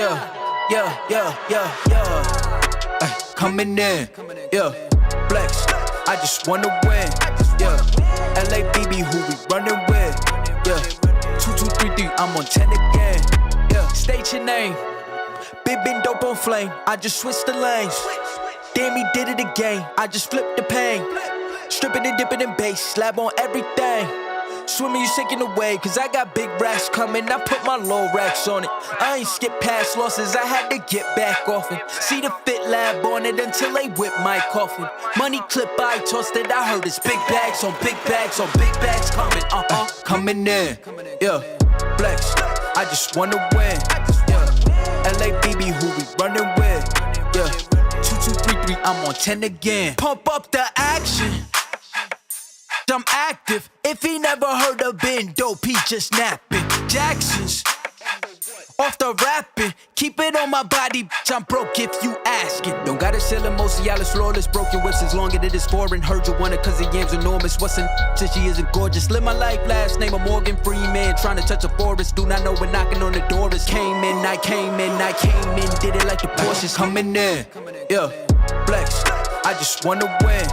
Ay, coming in, flex. I just wanna win, LABB, who we running with, 2233, I'm on 10 again, State your name, been dope on flame. I just switched the lanes. Damn, he did it again. I just flipped the pain. Stripping and dipping in bass, slab on everything. Swimming, you sinking away, cause I got big racks coming. I put my low racks on it. I ain't skip past losses, I had to get back off it. See the fit lab on it until they whip my coffin. Money clip, I tossed it, I heard it's big bags on big bags on big bags coming, coming in, flex. I just wanna win, LABB, who we running with, 2233, I'm on 10 again. Pump up the action, I'm active. If he never heard of been dope, he just napping. Jackson's off the rapping. Keep it on my body, bitch, I'm broke if you asking. Don't gotta sell it, most of y'all is flawless. Broken whips as long as it is foreign. Heard you want it cause the yam's enormous. What's in since she isn't gorgeous? Live my life, last name of Morgan Freeman. Trying to touch a forest, do not know when knocking on the door is. Came in, I came in, did it like the Porsches. Coming in, flex. I just wanna win,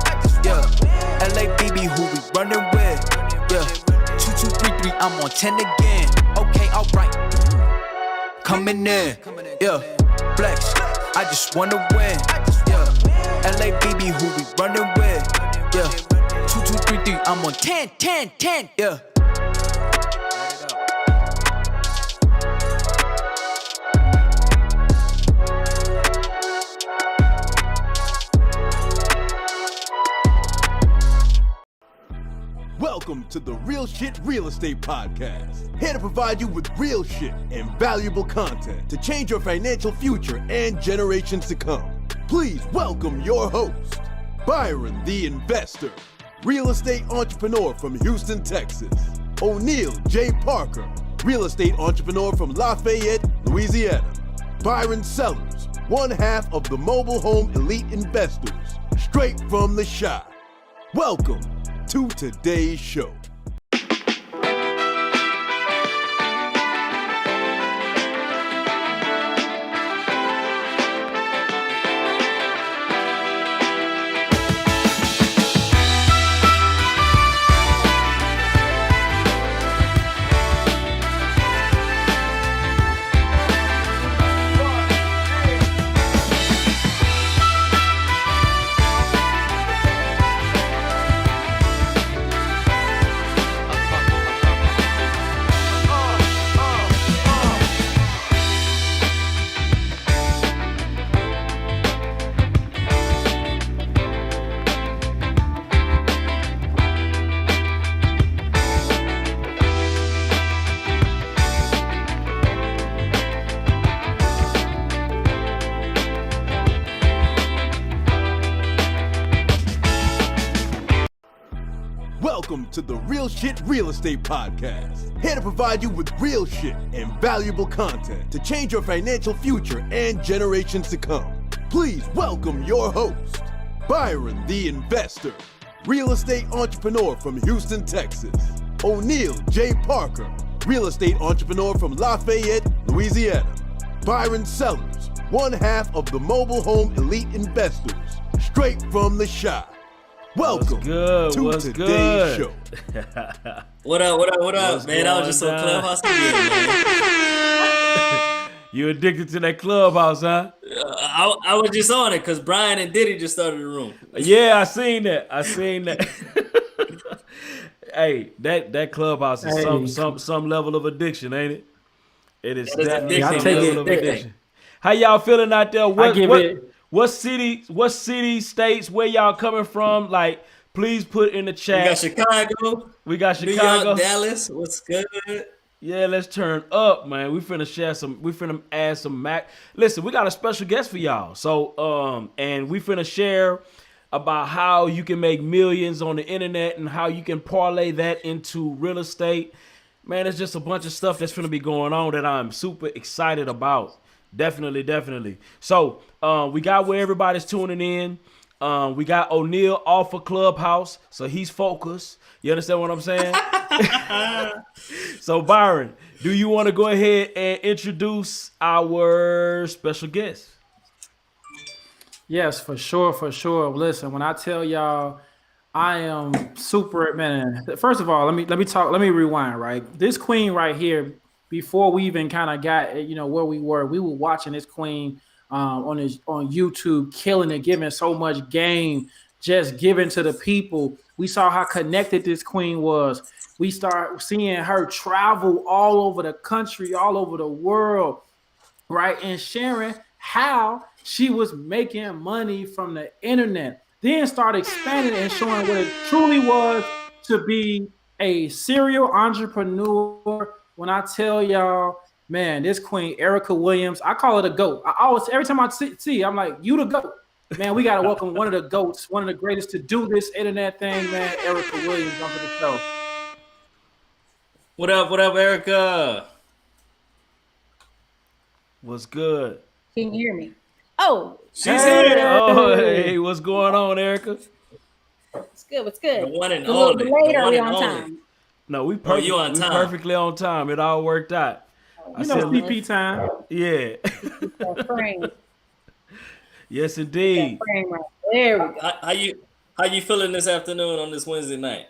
LABB, who we running with, 2233, I'm on 10 again. Okay, alright. Coming in, flex. I just wanna win, LABB, who we running with, 2233, I'm on 10, Welcome to the Real Shit Real Estate Podcast. Here to provide you with real shit and valuable content to change your financial future and generations to come. Please welcome your host, Byron the Investor, real estate entrepreneur from Houston, Texas. Oneil J. Parker, real estate entrepreneur from Lafayette, Louisiana. Byron Sellers, one half of the mobile home elite investors, straight from the Shyt. Welcome to today's show. Welcome to the Real Shit Real Estate Podcast. Here to provide you with real shit and valuable content to change your financial future and generations to come. Please welcome your host, Byron the Investor, real estate entrepreneur from Houston, Texas. Oneil J. Parker, real estate entrepreneur from Lafayette, Louisiana. Byron Sellers, one half of the mobile home elite investors, straight from the Shyt. Welcome to today's show. What up, man? I was just on Clubhouse again, man. You addicted to that Clubhouse, huh? I was just on it because Brian and Diddy just started the room. Yeah, I seen that. Hey, that Clubhouse is some level of addiction, ain't it? It is definitely some level of addiction. How y'all feeling out there? What city, states, where y'all coming from? Like, please put in the chat. We got Chicago. New York, Dallas. What's good? Yeah, let's turn up, man. We finna add some Mac. Listen, we got a special guest for y'all. So, and we finna share about how you can make millions on the internet and how you can parlay that into real estate. Man, it's just a bunch of stuff that's finna be going on that I'm super excited about. Definitely. So we got where everybody's tuning in. We got Oneil off of Clubhouse, so he's focused. You understand what I'm saying? So Byron, do you want to go ahead and introduce our special guest? Yes, for sure, for sure. Listen, when I tell y'all, I am super man. First of all, let me talk. Let me rewind. Right, this queen right here. Before we even kind of got where we were watching this queen on YouTube, killing it, giving so much game, just giving to the people. We saw how connected this queen was. We start seeing her travel all over the country, all over the world, right, and sharing how she was making money from the internet. Then start expanding and showing what it truly was to be a serial entrepreneur. When I tell y'all, man, this queen Ericka Williams, I call her the GOAT. I always, every time I see, I'm like, you the GOAT. Man, we gotta welcome one of the GOATs, one of the greatest to do this internet thing, man, Ericka Williams, onto the show. What up, Ericka? What's good? Can you hear me? Oh, She's Hey, here. oh, hey, what's going on, Ericka? what's good? What's good? The one and A little only. delayed, The or one we and on only. time? No, we you on time. perfectly on time. It all worked out. You know, CP time. Yeah. That frame, Yes, that indeed. frame right there. We go. How you feeling this afternoon on this Wednesday night?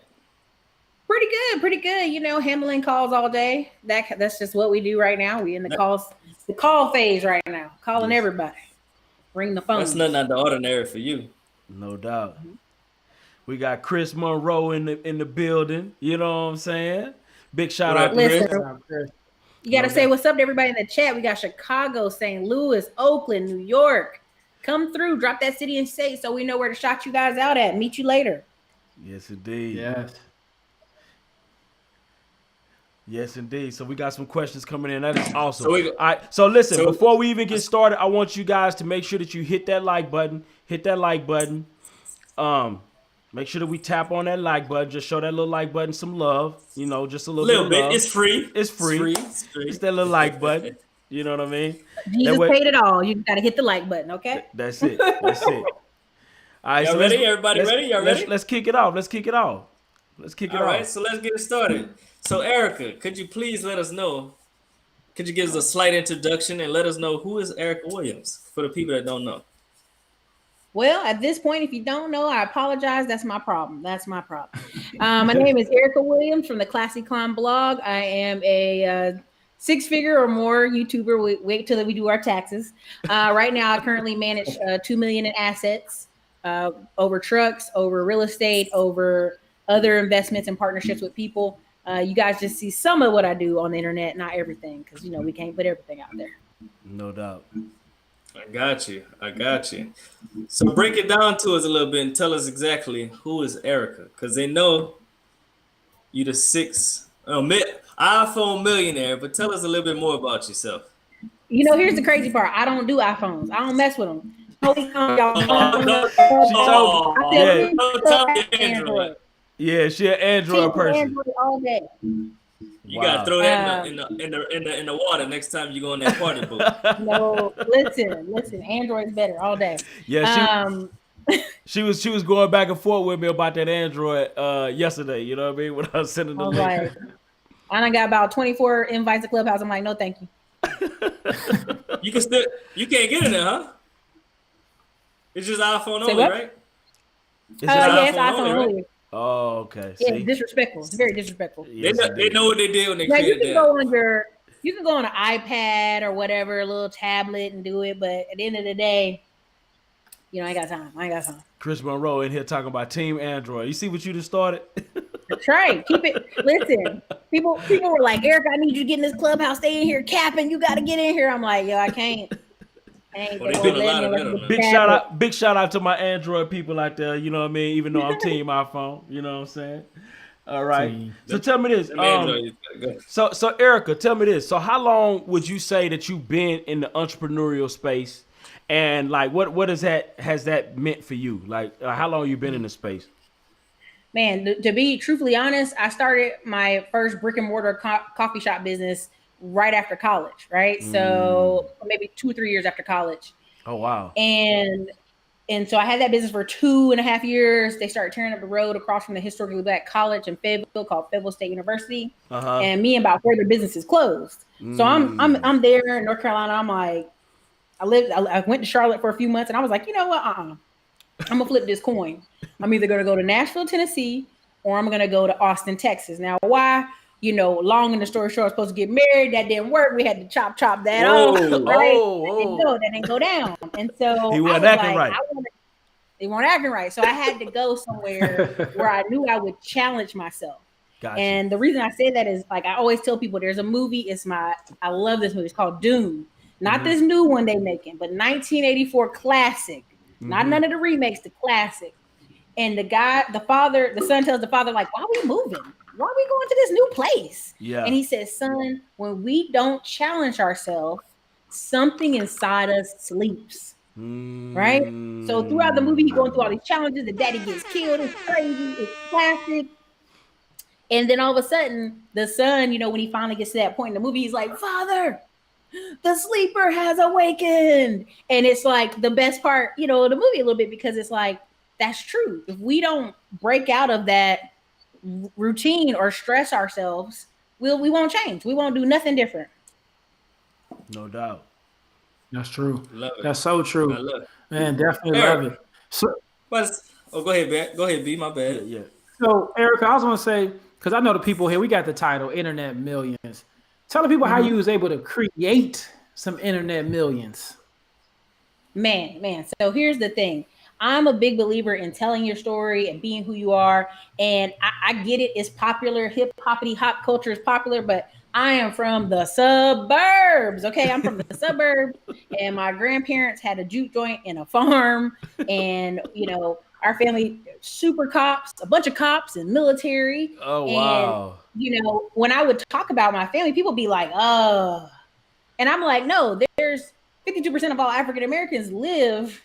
Pretty good, pretty good. You know, handling calls all day. That's just what we do right now. We in the call phase right now, calling everybody. Ring the phone. That's nothing out the ordinary for you. No doubt. We got Chris Monroe in the building. You know what I'm saying? Big shout What out up, to Listen, Chris. you got to No say doubt. what's up to everybody in the chat. We got Chicago, St. Louis, Oakland, New York. Come through, drop that city and state so we know where to shout you guys out at. Meet you later. Yes, indeed. Yes. Yes, indeed. So we got some questions coming in. That is awesome. So we- All right. So listen, so- before we even get started, I want you guys to make sure that you hit that like button. Hit that like button. Make sure that we tap on that like button. Just show that little like button some love. You know, just a little bit. of love. It's free. It's free. It's that little like button. You know what I mean? Jesus way- paid it all. You got to hit the like button, okay? That's it. That's it. All right. Y'all let's- ready? Everybody let's- ready? Y'all let's- ready? Let's kick it off. Let's kick it off. All right, so let's get it started. So Ericka, could you please let us know? Could you give us a slight introduction and let us know who is Ericka Williams for the people that don't know? Well, at this point, if you don't know, I apologize. That's my problem. That's my problem. My name is Ericka Williams from the Classy Climb blog. I am a six-figure or more YouTuber. Wait till we do our taxes. Right now, I currently manage $2 million in assets over trucks, over real estate, over other investments and partnerships with people. You guys just see some of what I do on the internet, not everything, because we can't put everything out there. No doubt. I got you. So break it down to us a little bit and tell us exactly who is Ericka, because they know you the iPhone millionaire, but tell us a little bit more about yourself. Here's the crazy part. I don't do iPhones. I don't mess with them. Don't tell me Android. Yeah, she an Android person. Android all day. You gotta throw that in the water next time you go in that party boat. No, listen. Android's better all day. Yeah, she was going back and forth with me about that Android yesterday. You know what I mean? When I was sending I the was link. like, I done got about 24 invites to Clubhouse. I'm like, no, thank you. You can't get in there, huh? It's just iPhone Say only, what? right? Is it Yes, iPhone iPhone only, right? only. Oh, okay. Yeah, See? it's disrespectful. It's very disrespectful. Yes, They know what they did when they Now you created can that. go on you can go on an iPad or whatever, a little tablet and do it, but at the end of the day, I ain't got time. Chris Monroe in here talking about Team Android. You see what you just started? That's right. Keep it. Listen, people were like, Ericka, I need you to get in this Clubhouse. Stay in here capping. You got to get in here. I'm like, yo, I can't. Well, they did a lot of that on that. Big shout out to my Android people out there. You know what I mean? Even though I'm Team iPhone. You know what I'm saying? All right. So tell me this. So Ericka, tell me this. So how long would you say that you've been in the entrepreneurial space, and like what has that meant for you? Like how long you been in the space? Man, to be truthfully honest, I started my first brick and mortar coffee shop business right after college, right? So maybe 2 or 3 years after college. Oh, wow. And And so I had that business for 2.5 years. They started tearing up the road across from the historically black college in Fayetteville called Fayetteville State University. And me and about 4 other businesses closed. So I'm there in North Carolina. I'm like, I went to Charlotte for a few months and I was like, you know what? I'm gonna flip this coin. I'm either gonna go to Nashville, Tennessee, or I'm gonna go to Austin, Texas. Now, why? You know, long in the story short, I was supposed to get married. That didn't work. We had to chop that off. Right? That didn't go down. And so he wasn't acting right. They weren't acting right. So I had to go somewhere where I knew I would challenge myself. Gotcha. And the reason I say that is like I always tell people there's a movie. I love this movie. It's called Dune. Not this new one they making, but 1984 classic. Not none of the remakes, the classic. And the son tells the father, like, why are we moving? Why are we going to this new place? Yeah. And he says, son, when we don't challenge ourselves, something inside us sleeps. Right? So throughout the movie, he's going through all these challenges. The daddy gets killed. It's crazy. It's classic. And then all of a sudden, the son, you know, when he finally gets to that point in the movie, he's like, Father, the sleeper has awakened. And it's like the best part, you know, of the movie a little bit, because it's like, that's true. If we don't break out of that routine or stress ourselves, we won't change. We won't do nothing different. No doubt. That's true. Love it. That's so true. I love it. Man, definitely love it. So, go ahead, B. Go ahead, B. My bad. Yeah. So, Ericka, I was going to say, because I know the people here, we got the title Internet Millions. Tell the people how you was able to create some internet millions. Man. So here's the thing. I'm a big believer in telling your story and being who you are. And I get it. It's popular. Hip-hoppity hop culture is popular, but I am from the suburbs. Okay. I'm from the suburbs, and my grandparents had a juke joint and a farm. And, you know, our family, super cops, a bunch of cops and military. Oh, wow. And, you know, when I would talk about my family, people be like, oh. And I'm like, no, there's 52% of all African Americans live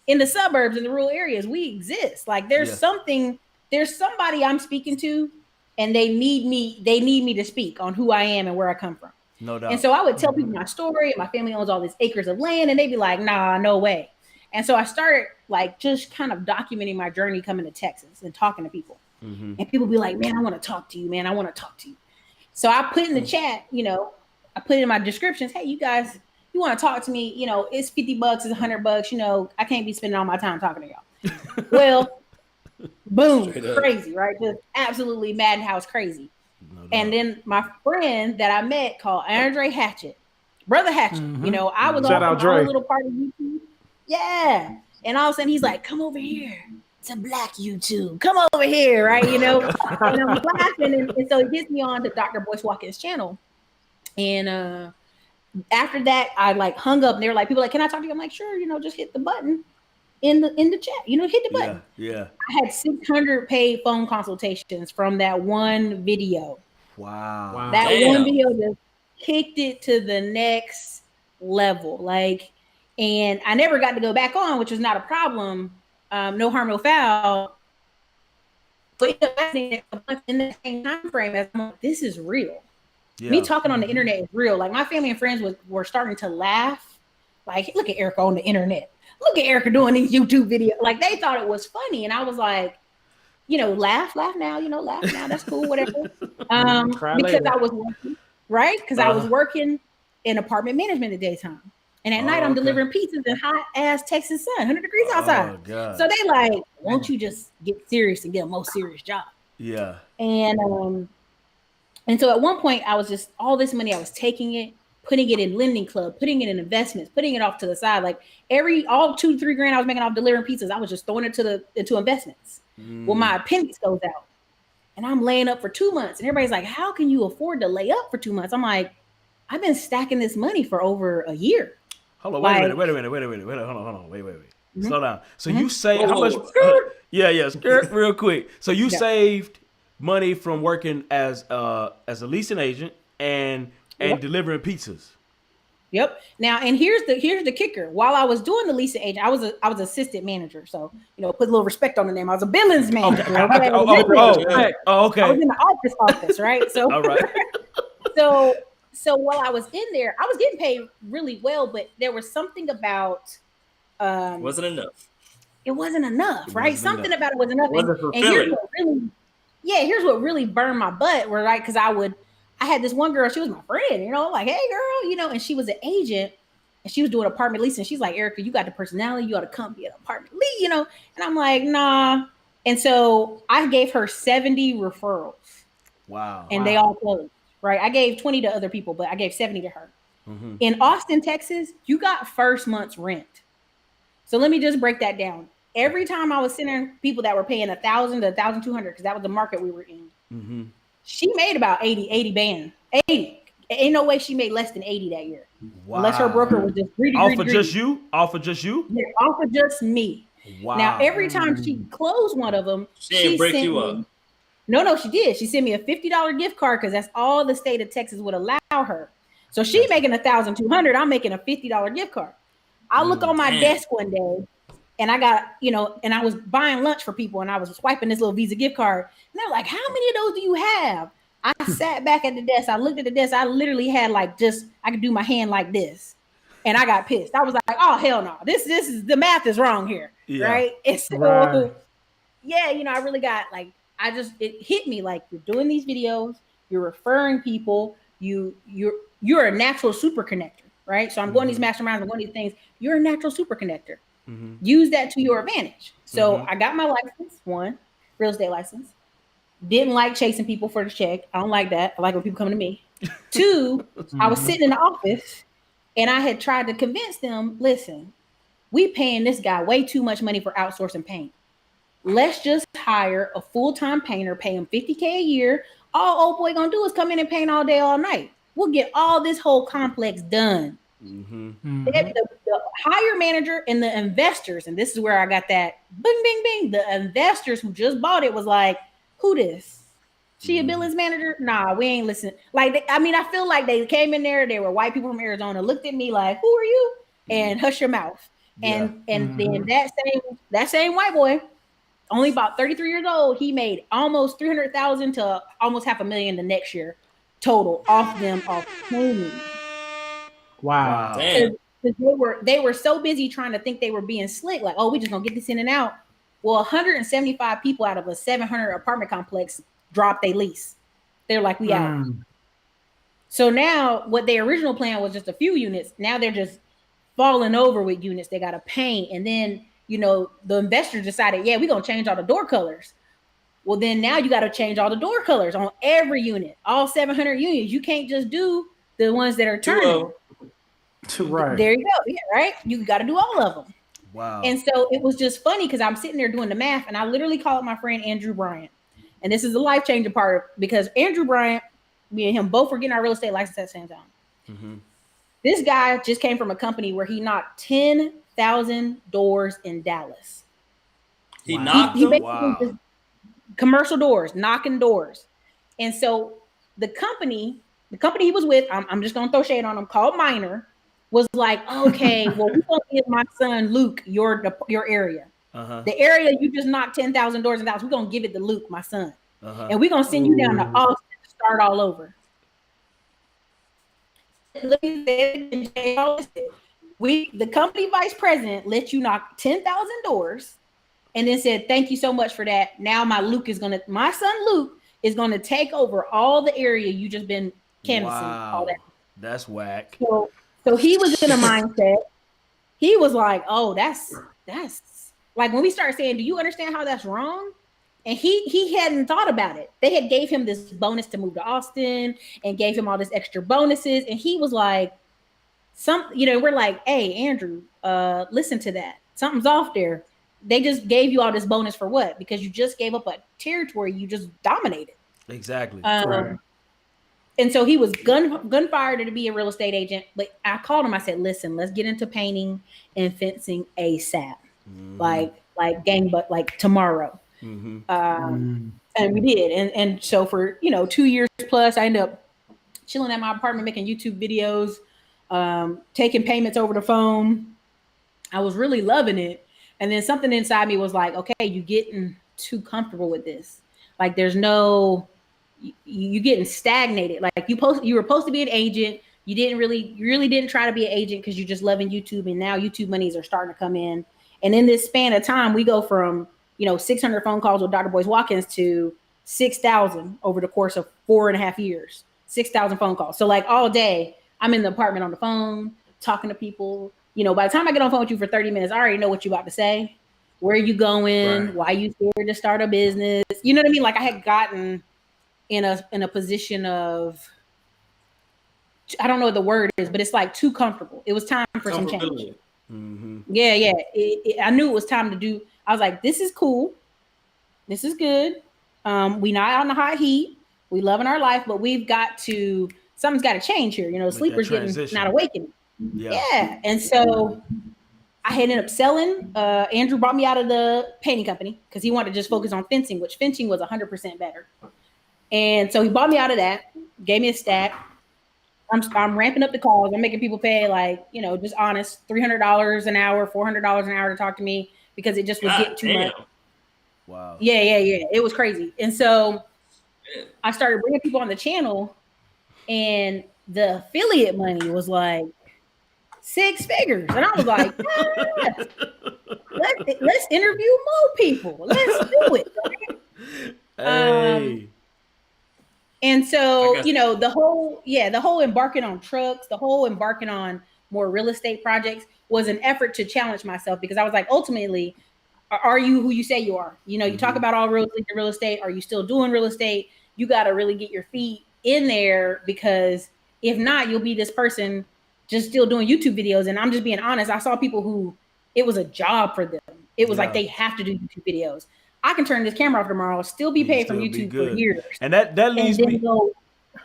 in the suburbs, in the rural areas. We exist. Like there's somebody I'm speaking to, and they need me to speak on who I am and where I come from. No doubt. And so I would tell people my story, and my family owns all these acres of land, and they'd be like, nah, no way. And so I started like just kind of documenting my journey coming to Texas and talking to people. And people be like, man, I want to talk to you, man. I want to talk to you. So I put in the chat, you know, I put in my descriptions, hey, you guys, you want to talk to me, you know, it's $50, it's $100, you know, I can't be spending all my time talking to y'all. Well, boom, crazy, right? Just absolutely madhouse crazy. No, and then my friend that I met called Andre Hatchett, Brother Hatchett, you know, I was on a little part of YouTube. Yeah. And all of a sudden he's like, come over here to Black YouTube. Come over here, right? You know, and I'm laughing. And so he gets me on to Dr. Boyce Watkins' channel. And after that, I like hung up, and they were like, people like, can I talk to you? I'm like, sure, you know, just hit the button in the chat, you know, hit the button. Yeah. I had 600 paid phone consultations from that one video. Wow. That one video just kicked it to the next level. Like, and I never got to go back on, which was not a problem. No harm, no foul. But in the same time frame, as I'm like, this is real. Yeah. Me talking on the internet is real. Like my family and friends were starting to laugh. Like, look at Ericka on the internet. Look at Ericka doing these YouTube videos. Like they thought it was funny. And I was like, you know, laugh now, you know, laugh now. That's cool, whatever. Because I was working, right? Because I was working in apartment management in the daytime. And at night I'm delivering pizzas in hot ass Texas sun, 100 degrees outside. So they like, won't you just get serious and get a more serious job? Yeah. And so at one point I was just all this money, I was taking it, putting it in lending club, putting it in investments, putting it off to the side. Like all 2-3 grand I was making off delivering pizzas, I was just throwing it into investments. Well, my appendix goes out and I'm laying up for 2 months. And everybody's like, how can you afford to lay up for 2 months? I'm like, I've been stacking this money for over a year. Hold on, wait a minute. Hold on, wait. Slow down. So you saved how much? Real quick. So you saved money from working as a leasing agent and delivering pizzas. Yep. Now, and here's the kicker. While I was doing the leasing agent, I was assistant manager. So, you know, put a little respect on the name. I was a billings manager. Okay. Okay. I was in the office, right? So, all right. So while I was in there, I was getting paid really well, but there was something about wasn't enough. it wasn't enough, right? Something enough. about it was enough. Wasn't And here's fulfilling. what really, here's what really burned my butt, where right, because I had this one girl, she was my friend, you know, like, hey girl, you know, and she was an agent and she was doing apartment leasing. She's like, Ericka, you got the personality, you ought to come be an apartment lease, you know. And I'm like, nah. And so I gave her 70 referrals. Wow. And they all closed, right? I gave 20 to other people, but I gave 70 to her. Mm-hmm. In Austin, Texas, you got first month's rent. So let me just break that down. Every time I was sending people that were paying $1,000 to $1,200, because that was the market we were in, mm-hmm. she made about 80 band. 80. Ain't no way she made less than 80 that year. Wow. Unless her broker was just greedy. Off of just you? Off of just you? Yeah, off of just me. Wow. Now, every time she closed one of them, she break you up. No, she did. She sent me a $50 gift card because that's all the state of Texas would allow her. So she making $1,200. I'm making a $50 gift card. I look on my desk one day and I got, you know, and I was buying lunch for people and I was swiping this little Visa gift card. And they're like, how many of those do you have? I sat back at the desk. I looked at the desk. I literally had like I could do my hand like this. And I got pissed. I was like, oh, hell no. This is, the math is wrong here. Yeah. Right. And so, yeah, you know, I really got like, it hit me like, you're doing these videos, you're referring people, you're a natural super connector, right? So I'm going to these masterminds, I'm going to these things. You're a natural super connector. Mm-hmm. Use that to your advantage. So I got my license, one, real estate license. Didn't like chasing people for the check. I don't like that. I like when people come to me. Two, I was sitting in the office and I had tried to convince them, listen, we paying this guy way too much money for outsourcing paint. Let's just hire a full-time painter, pay him $50K a year. All old boy gonna do is come in and paint all day, all night. We'll get all this whole complex done. Mm-hmm. The hire manager and the investors, and this is where I got that bing, bing, bing. The investors who just bought it was like, who this? She a billings manager? Nah, we ain't listening. Like, I feel like they came in there, they were white people from Arizona, looked at me like, who are you? And hush your mouth. Yeah. And then that same white boy, only about 33 years old, he made almost $300,000 to almost $500,000 the next year total off painting. Wow. Damn. They were so busy trying to think they were being slick, like, oh, we just gonna get this in and out. Well, 175 people out of a 700 apartment complex dropped their lease. They're like, we out. So now what their original plan was just a few units. Now they're just falling over with units. They got to paint. And then, you know, the investors decided, yeah, we're going to change all the door colors. Well, then now you got to change all the door colors on every unit, all 700 units. You can't just do the ones that are turning. Right. There you go. Yeah, right. You got to do all of them. Wow. And so it was just funny because I'm sitting there doing the math and I literally called my friend Andrew Bryant. And this is the life-changing part because Andrew Bryant, me and him both were getting our real estate license at the same time. Mm-hmm. This guy just came from a company where he knocked 10,000 doors in Dallas. He knocked them? Wow. Commercial doors, knocking doors. And so the company he was with, I'm just going to throw shade on him, called Minor, was like, okay, well, we're going to give my son Luke your area. Uh-huh. The area you just knocked 10,000 doors in Dallas, we're going to give it to Luke, my son. Uh-huh. And we're going to send you down to Austin to start all over. The company vice president let you knock 10,000 doors and then said, thank you so much for that. Now my son Luke is going to take over all the area you just been canvassing. Wow. All that. That's whack. So he was in a mindset. He was like, oh, that's like when we start saying, do you understand how that's wrong? And he hadn't thought about it. They had gave him this bonus to move to Austin and gave him all this extra bonuses. And he was like, we're like, hey, Andrew, listen to that. Something's off there. They just gave you all this bonus for what? Because you just gave up a territory you just dominated. Exactly. Right. And so he was gunfired to be a real estate agent. But I called him. I said, listen, let's get into painting and fencing ASAP. Mm-hmm. Like tomorrow. Mm-hmm. And we did. And so for, 2 years plus, I ended up chilling at my apartment, making YouTube videos, taking payments over the phone. I was really loving it. And then something inside me was like, okay, you're getting too comfortable with this. Like there's you getting stagnated. Like you were supposed to be an agent. You really didn't try to be an agent because you're just loving YouTube. And now YouTube monies are starting to come in. And in this span of time, we go from, 600 phone calls with Dr. Boyce Watkins to 6,000 over the course of 4.5 years, 6,000 phone calls. So like all day I'm in the apartment on the phone, talking to people. By the time I get on the phone with you for 30 minutes, I already know what you're about to say. Where are you going? Right. Why you scared to start a business? You know what I mean? Like I had gotten in a position of, I don't know what the word is, but it's like too comfortable. It was time for some change. Mm-hmm. Yeah. I knew it was time to do. I was like, this is cool. This is good. We not out in the hot heat. We loving our life, but something's got to change here. Sleepers getting not awakening. Yeah. And so I had ended up selling. Andrew brought me out of the painting company because he wanted to just focus on fencing, which fencing was 100% better. And so he bought me out of that, gave me a stack. I'm ramping up the calls. I'm making people pay just honest, $300 an hour, $400 an hour to talk to me because it just was getting too much. Wow. Yeah. It was crazy. And so I started bringing people on the channel, and the affiliate money was like 6 figures. And I was like, yes, let's interview more people. Let's do it. Hey. And so, the whole embarking on trucks, the whole embarking on more real estate projects was an effort to challenge myself, because I was like, ultimately, are you who you say you are? You talk about all real estate. Are you still doing real estate? You got to really get your feet in there, because if not, you'll be this person just still doing YouTube videos. And I'm just being honest. I saw people who it was a job for them. It was like they have to do YouTube videos. I can turn this camera off tomorrow, still be paid from YouTube for years. And that leads me go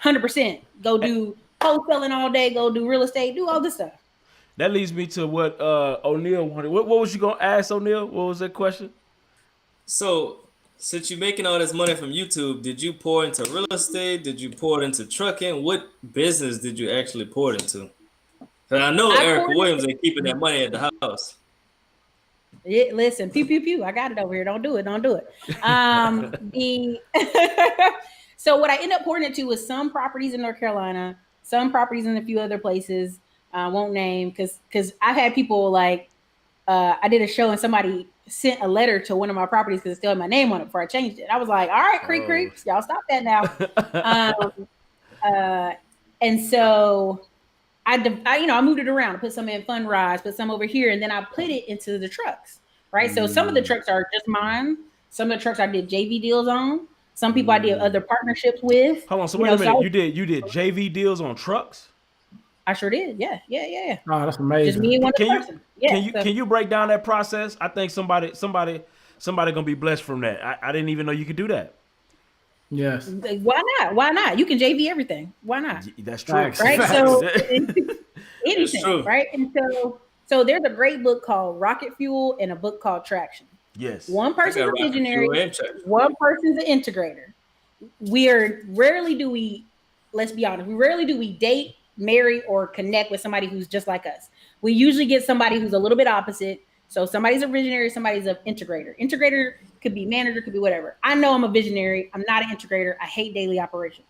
100%. Go do wholesaling all day, go do real estate, do all this stuff. That leads me to what Oneil wanted. What was you gonna ask, Oneil? What was that question? So since you're making all this money from YouTube, did you pour into real estate? Did you pour it into trucking? What business did you actually pour it into? Because I know Ericka Williams ain't keeping that money at the house. Listen, pew, pew, pew. I got it over here. Don't do it. So what I ended up pouring into was some properties in North Carolina, some properties in a few other places. I won't name because I've had people like, I did a show and somebody sent a letter to one of my properties because it still had my name on it before I changed it. I was like, all right, creeps, y'all stop that now. And so I moved it around. I put some in Fun Rise, put some over here, and then I put it into the trucks, right? So some of the trucks are just mine. Some of the trucks I did JV deals on. Some people I did other partnerships with. Hold on, so wait a minute. You did JV deals on trucks? I sure did. Yeah. Oh, that's amazing. Just me and one person. Yeah, can you break down that process? I think somebody gonna be blessed from that. I didn't even know you could do that. Yes. Why not? You can JV everything. Why not? That's true. Right. So anything, right? And so there's a great book called Rocket Fuel and a book called Traction. Yes. One person's a visionary, one person's an integrator. Let's be honest, rarely do we date, marry, or connect with somebody who's just like us. We usually get somebody who's a little bit opposite. So somebody's a visionary, somebody's an integrator. Integrator could be manager, could be whatever. I know I'm a visionary. I'm not an integrator. I hate daily operations.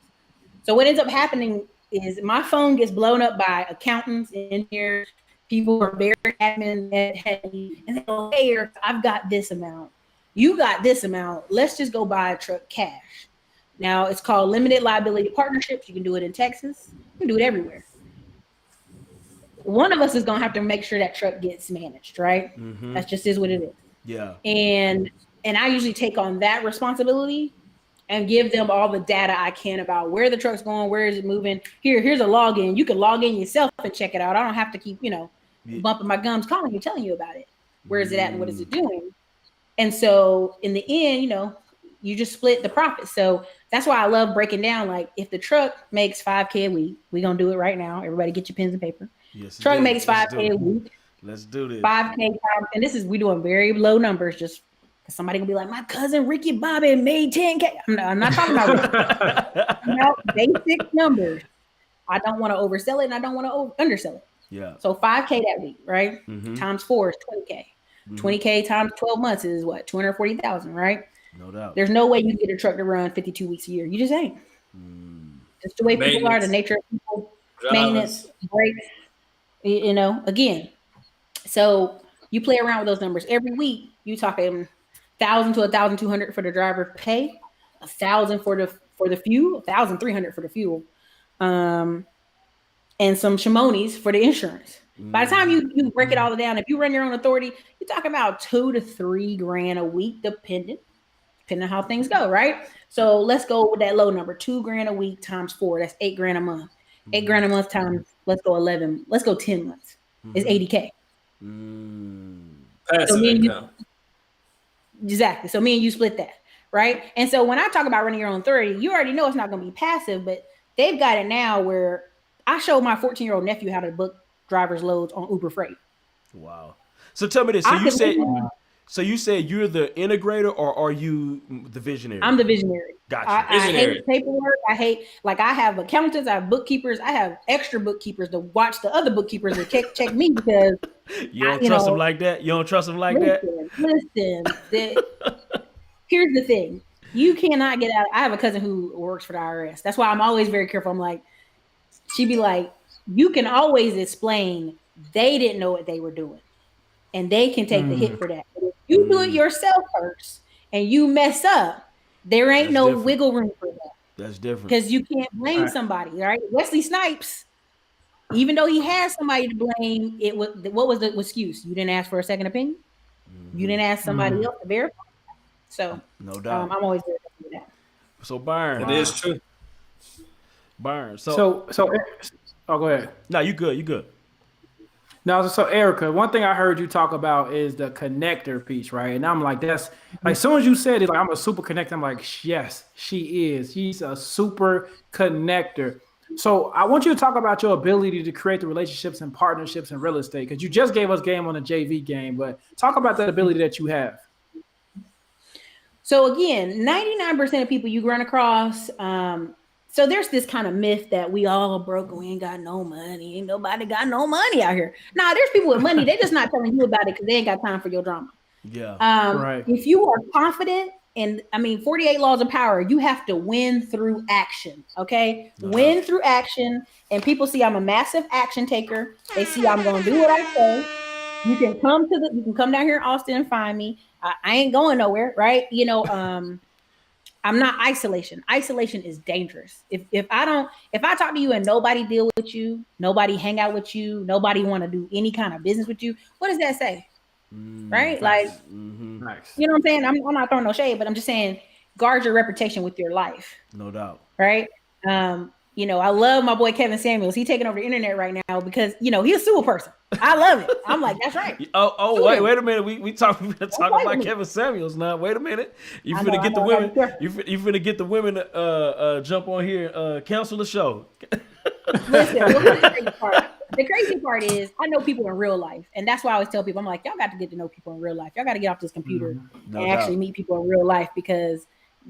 So what ends up happening is my phone gets blown up by accountants, engineers, people who are very admin heavy, and they go, hey, Eric, I've got this amount. You got this amount. Let's just go buy a truck cash. Now it's called limited liability partnerships. You can do it in Texas. You can do it everywhere. One of us is going to have to make sure that truck gets managed, right? Mm-hmm. That's just is what it is. Yeah. And I usually take on that responsibility and give them all the data I can about where the truck's going, where is it moving. Here's a login. You can log in yourself and check it out. I don't have to keep, bumping my gums calling you, telling you about it. Where is it at and what is it doing? And so in the end, you just split the profit. So that's why I love breaking down. Like if the truck makes $5K a week, we're going to do it right now. Everybody get your pens and paper. Yes, truck makes $5K a week. Let's do this. 5K. And we doing very low numbers. Just somebody gonna be like, my cousin Ricky Bobby made 10K. I'm not talking about basic numbers. I don't want to oversell it and I don't want to undersell it. Yeah. So 5K that week, right? Mm-hmm. Times 4 is 20K. Mm-hmm. 20K times 12 months is what? 240,000, right? No doubt. There's no way you can get a truck to run 52 weeks a year. You just ain't. Just the way people are, the nature of people, maintenance, brakes, again. So You play around with those numbers every week. You talking 1,000 to 1,200 for the driver pay, 1,000 for the fuel, 1,300 for the fuel, and some shimonis for the insurance. By the time you break it all down, if you run your own authority, you're talking about $2 to $3 grand a week, depending on how things go, right? So let's go with that low number, $2 grand a week times 4. That's $8 grand a month. $8 grand a month times, let's go 11. Let's go 10 months. It's $80K. Passive income. Exactly. So me and you split that, right? And so when I talk about running your own authority, you already know it's not going to be passive, but they've got it now where I showed my 14-year-old nephew how to book driver's loads on Uber Freight. Wow. So tell me this. So you said you're the integrator, or are you the visionary? I'm the visionary. Gotcha. I hate paperwork. I have accountants, I have bookkeepers, I have extra bookkeepers to watch the other bookkeepers to check me because you don't trust them like that. You don't trust them like that. Listen. Here's the thing: you cannot get out. I have a cousin who works for the IRS. That's why I'm always very careful. I'm like, she'd be like, you can always explain they didn't know what they were doing, and they can take the hit for that. But if you do it yourself first and you mess up, there ain't no wiggle room for that. That's different. Because you can't blame somebody, right? Wesley Snipes, even though he has somebody to blame, what was the excuse? You didn't ask for a second opinion. You didn't ask somebody else to verify. So no doubt, I'm always very with that. So Byron, it is true. Byron, so oh, go ahead. No, you good. You good. Now, so Ericka, one thing I heard you talk about is the connector piece, right? And I'm like, that's like, as soon as you said it, like, I'm a super connector. I'm like, yes, she is. She's a super connector. So I want you to talk about your ability to create the relationships and partnerships in real estate, because you just gave us game on the JV game, but talk about that ability that you have. So again, 99% of people you run across, so there's this kind of myth that we all broke and we ain't got no money. Ain't nobody got no money out here. Nah, there's people with money. They're just not telling you about it because they ain't got time for your drama. Yeah. Right. If you are confident, and 48 laws of power, you have to win through action. Okay. Win through action. And people see I'm a massive action taker. They see I'm going to do what I say. You can come down here in Austin and find me. I ain't going nowhere. Right. I'm not isolation. Isolation is dangerous. If I talk to you and nobody deal with you, nobody hang out with you, nobody want to do any kind of business with you, what does that say? Right? Like, nice. You know what I'm saying? I'm not throwing no shade, but I'm just saying, guard your reputation with your life. No doubt. Right? I love my boy Kevin Samuels. He's taking over the internet right now because he's a super person. I love it. I'm like, that's right. Wait a minute. We talking about Kevin Samuels now. Wait a minute. You finna get the women. You finna get the women to jump on here, cancel the show. Listen, the crazy part is I know people in real life, and that's why I always tell people, I'm like, y'all got to get to know people in real life. Y'all got to get off this computer and actually meet people in real life, because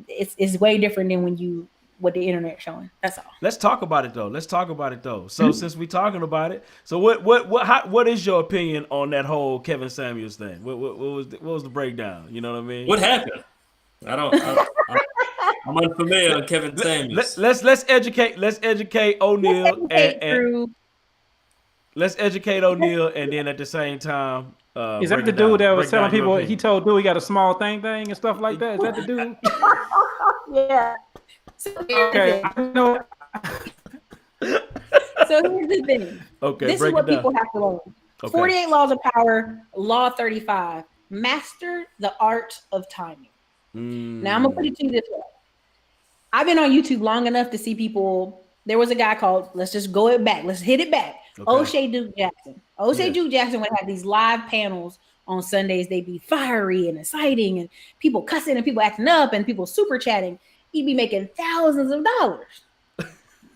it's way different than what the internet showing. That's all. Let's talk about it though. So since we're talking about it, so what is your opinion on that whole Kevin Samuels thing? What was the breakdown? You know what I mean? What happened? I'm unfamiliar on Kevin Samuels. Let's educate Oneil and let's educate Oneil, and then at the same time, is that the dude that was telling people he told dude he got a small thing and stuff like that? Is that the dude? Yeah. So okay. So here's the thing. Okay. This is what people have to learn. Okay. 48 laws of power, law 35. Master the art of timing. Now I'm gonna put it to you this way. I've been on YouTube long enough to see people. There was a guy called, let's just go it back. Let's hit it back. Okay. O'Shea Duke Jackson. Duke Jackson would have these live panels on Sundays. They'd be fiery and exciting, and people cussing and people acting up and people super chatting. He'd be making thousands of dollars.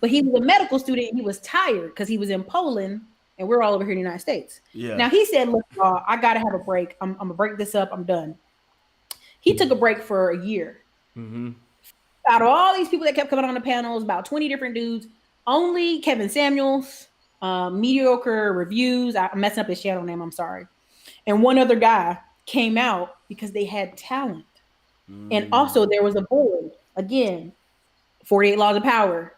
But he was a medical student and he was tired because he was in Poland and we're all over here in the United States. Yeah. Now he said, look, I got to have a break. I'm going to break this up. I'm done. He took a break for a year. Out of all these people that kept coming on the panels, about 20 different dudes, only Kevin Samuels, mediocre reviews. I'm messing up his channel name. I'm sorry. And one other guy came out because they had talent. And also there was a void. Again, 48 laws of power.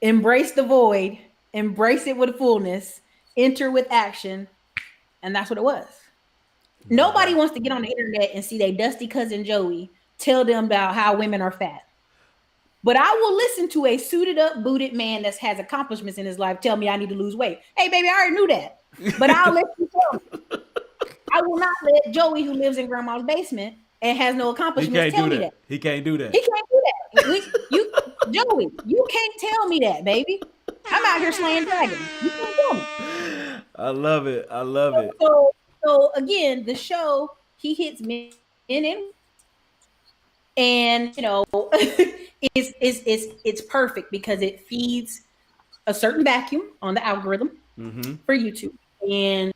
Embrace the void. Embrace it with fullness. Enter with action. And that's what it was. Nobody wants to get on the internet and see their dusty cousin Joey tell them about how women are fat. But I will listen to a suited up, booted man that has accomplishments in his life tell me I need to lose weight. Hey, baby, I already knew that. But I'll let you tell me. I will not let Joey, who lives in grandma's basement and has no accomplishments, tell me that. He can't do that. He can't do that. Joey, you can't tell me that, baby. I'm out here slaying dragons. You can't tell me. I love it. I love it. So again, the show, he hits men in, and you know, it's perfect because it feeds a certain vacuum on the algorithm for YouTube, and